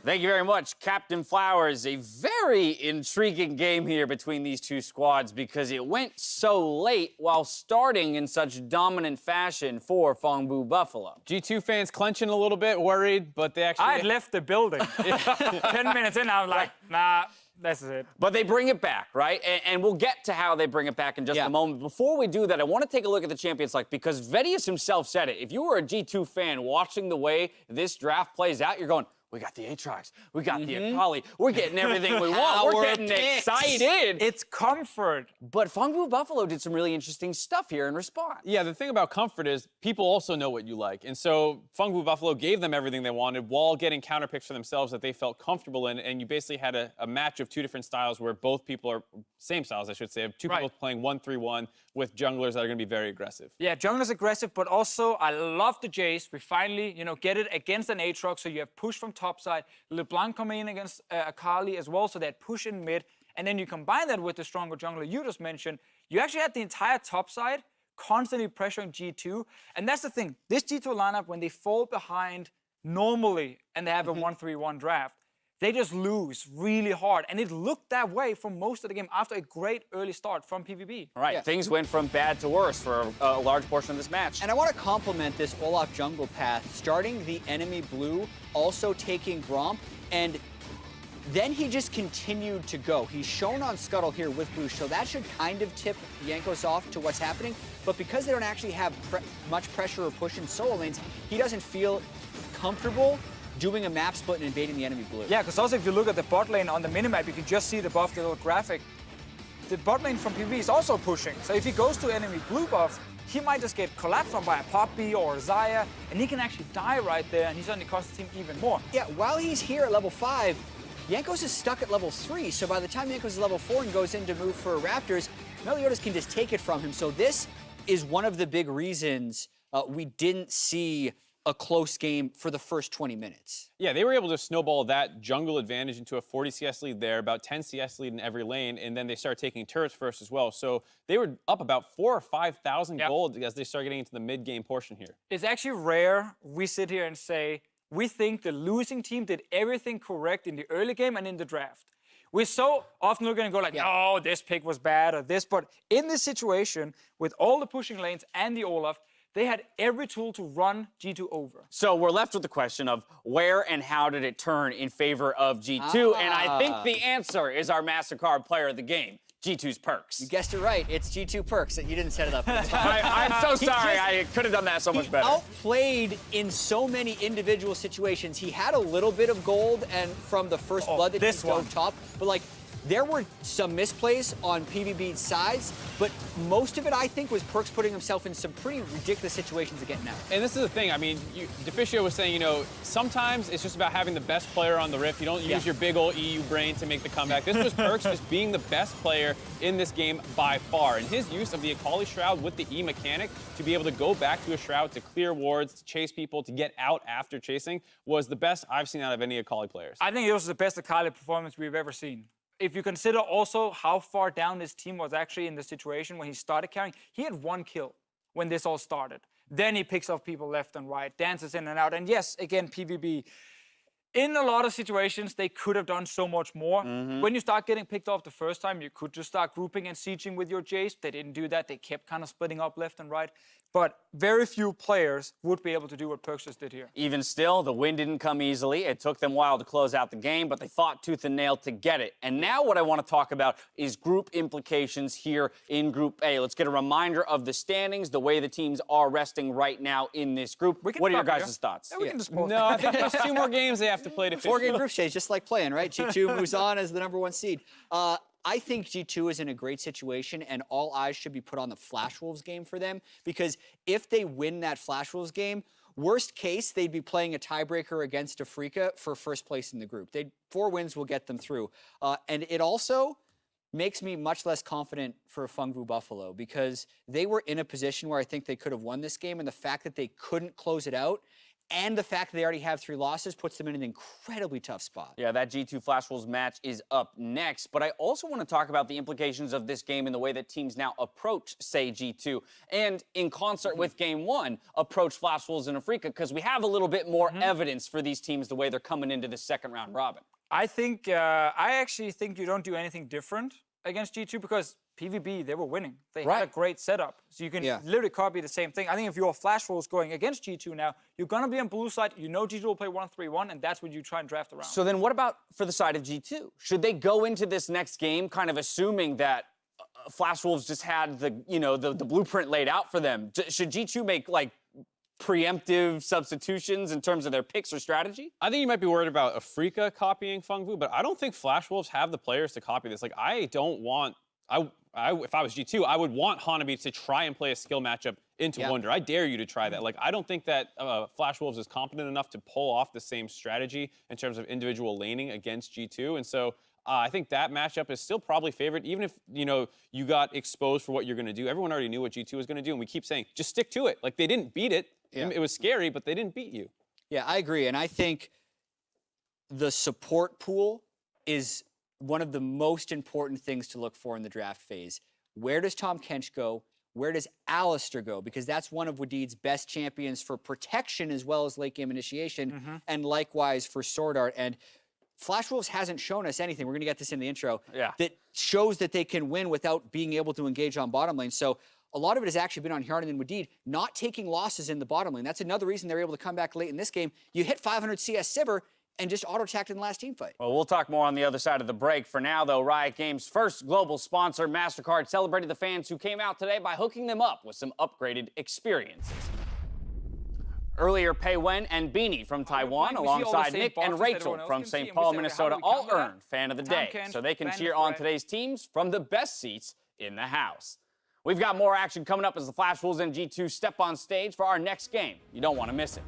Thank you very much, Captain Flowers. A very intriguing game here between these two squads because it went so late while starting in such dominant fashion for Phong Vu Buffalo. G2 fans clenching a little bit, worried, but they actually... I had left the building. 10 minutes in, I was like, nah, this is it. But they bring it back, right? And we'll get to how they bring it back in just a moment. Before we do that, I want to take a look at the Champions Select because Vedius himself said it. If you were a G2 fan watching the way this draft plays out, you're going, we got the Aatrox, we got the Akali, we're getting everything we want, we're getting excited. It's comfort. But Phong Buffalo did some really interesting stuff here in response. Yeah, the thing about comfort is people also know what you like. And so Phong Buffalo gave them everything they wanted while getting counter picks for themselves that they felt comfortable in. And you basically had a match of two different styles where both people are, same styles, I should say, of two people playing 1-3-1 with junglers that are going to be very aggressive. Yeah, jungler's aggressive, but also I love the Jace. We finally, get it against an Aatrox, so you have push from top side. LeBlanc coming in against Akali as well, so that push in mid. And then you combine that with the stronger jungler you just mentioned. You actually had the entire top side constantly pressuring G2. And that's the thing. This G2 lineup, when they fall behind normally and they have a 1-3-1 draft, they just lose really hard. And it looked that way for most of the game after a great early start from PVB. All right, things went from bad to worse for a large portion of this match. And I want to compliment this Olaf jungle path, starting the enemy blue, also taking Gromp, and then he just continued to go. He's shown on Scuttle here with blue, so that should kind of tip Jankos off to what's happening. But because they don't actually have much pressure or push in solo lanes, he doesn't feel comfortable doing a map split and invading the enemy blue. Yeah, because also if you look at the bot lane on the minimap, you can just see above the little graphic. The bot lane from PvP is also pushing. So if he goes to enemy blue buff, he might just get collapsed on by a Poppy or a Xayah, and he can actually die right there, and he's only cost the team even more. Yeah, while he's here at level 5, Jankos is stuck at level 3, so by the time Jankos is level 4 and goes in to move for Raptors, Meliodas can just take it from him. So this is one of the big reasons we didn't see a close game for the first 20 minutes. Yeah, they were able to snowball that jungle advantage into a 40 CS lead there, about 10 CS lead in every lane, and then they started taking turrets first as well. So they were up about 4,000 or 5,000 gold as they start getting into the mid-game portion here. It's actually rare we sit here and say, we think the losing team did everything correct in the early game and in the draft. We're so often looking and go like, no, this pick was bad or this, but in this situation, with all the pushing lanes and the Olaf, they had every tool to run G2 over. So we're left with the question of where and how did it turn in favor of G2? And I think the answer is our MasterCard player of the game, G2's Perks. You guessed it right. It's G2 Perks. You didn't set it up. I'm so sorry. I could have done that so much better. He outplayed in so many individual situations. He had a little bit of gold and from the first blood that he dove top, but like, there were some misplays on PVB's sides, but most of it, I think, was Perks putting himself in some pretty ridiculous situations of getting out. And this is the thing, I mean, Deficio was saying, sometimes it's just about having the best player on the Rift. You don't use your big old EU brain to make the comeback. This was Perks just being the best player in this game by far. And his use of the Akali Shroud with the E mechanic to be able to go back to a Shroud, to clear wards, to chase people, to get out after chasing, was the best I've seen out of any Akali players. I think it was the best Akali performance we've ever seen. If you consider also how far down this team was actually in the situation when he started carrying, he had 1 kill when this all started. Then he picks off people left and right, dances in and out. And yes, again, PVB, in a lot of situations, they could have done so much more. When you start getting picked off the first time, you could just start grouping and sieging with your Jace. They didn't do that. They kept kind of splitting up left and right. But very few players would be able to do what Perks just did here. Even still, the win didn't come easily. It took them a while to close out the game, but they fought tooth and nail to get it. And now what I want to talk about is group implications here in Group A. Let's get a reminder of the standings, the way the teams are resting right now in this group. What are your guys' thoughts? Yeah, we can just pause. No, I think there's 2 more games they have to play to finish. 4-game group stage, just like playing, right? G2 moves on as the #1 seed. I think G2 is in a great situation, and all eyes should be put on the Flash Wolves game for them, because if they win that Flash Wolves game, worst case, they'd be playing a tiebreaker against Afrika for first place in the group. 4 wins will get them through. And it also makes me much less confident for Phong Buffalo, because they were in a position where I think they could have won this game, and the fact that they couldn't close it out and the fact that they already have 3 losses puts them in an incredibly tough spot. Yeah, that G2 Flash Wolves match is up next. But I also want to talk about the implications of this game in the way that teams now approach, say, G2. And in concert with Game 1, approach Flash Wolves and Afrika, because we have a little bit more evidence for these teams the way they're coming into the second round robin. I actually think you don't do anything different against G2 because PVB, they were winning. They had a great setup. So you can literally copy the same thing. I think if you're Flash Wolves going against G2 now, you're going to be on blue side. You know G2 will play 1-3-1, and that's what you try and draft around. So then what about for the side of G2? Should they go into this next game kind of assuming that Flash Wolves just had the blueprint laid out for them? Should G2 make, like, preemptive substitutions in terms of their picks or strategy? I think you might be worried about Afrika copying Fengvu, but I don't think Flash Wolves have the players to copy this. Like, I don't want... if I was G2, I would want Hanabi to try and play a skill matchup into Wonder. I dare you to try that. Like, I don't think that Flash Wolves is competent enough to pull off the same strategy in terms of individual laning against G2. And so I think that matchup is still probably favored, even if, you know, you got exposed for what you're going to do. Everyone already knew what G2 was going to do, and we keep saying, just stick to it. Like, they didn't beat it. Yeah. It was scary, but they didn't beat you. Yeah, I agree. And I think the support pool is one of the most important things to look for in the draft phase. Where does Tahm Kench go? Where does Alistar go? Because that's one of Wadid's best champions for protection as well as late game initiation, and likewise for Sword Art. And Flash Wolves hasn't shown us anything, we're going to get this in the intro, that shows that they can win without being able to engage on bottom lane. So a lot of it has actually been on Hjarnan and Wadid not taking losses in the bottom lane. That's another reason they're able to come back late in this game. You hit 500 CS Sivir, and just auto-attacked in the last team fight. Well, we'll talk more on the other side of the break. For now, though, Riot Games' first global sponsor, MasterCard, celebrated the fans who came out today by hooking them up with some upgraded experiences. Earlier, Pei Wen and Beanie from Taiwan, alongside Nick and Rachel from St. Paul, Minnesota, all earned Fan of the Day, so they can cheer on today's teams from the best seats in the house. We've got more action coming up as the Flash Wolves and G2 step on stage for our next game. You don't want to miss it.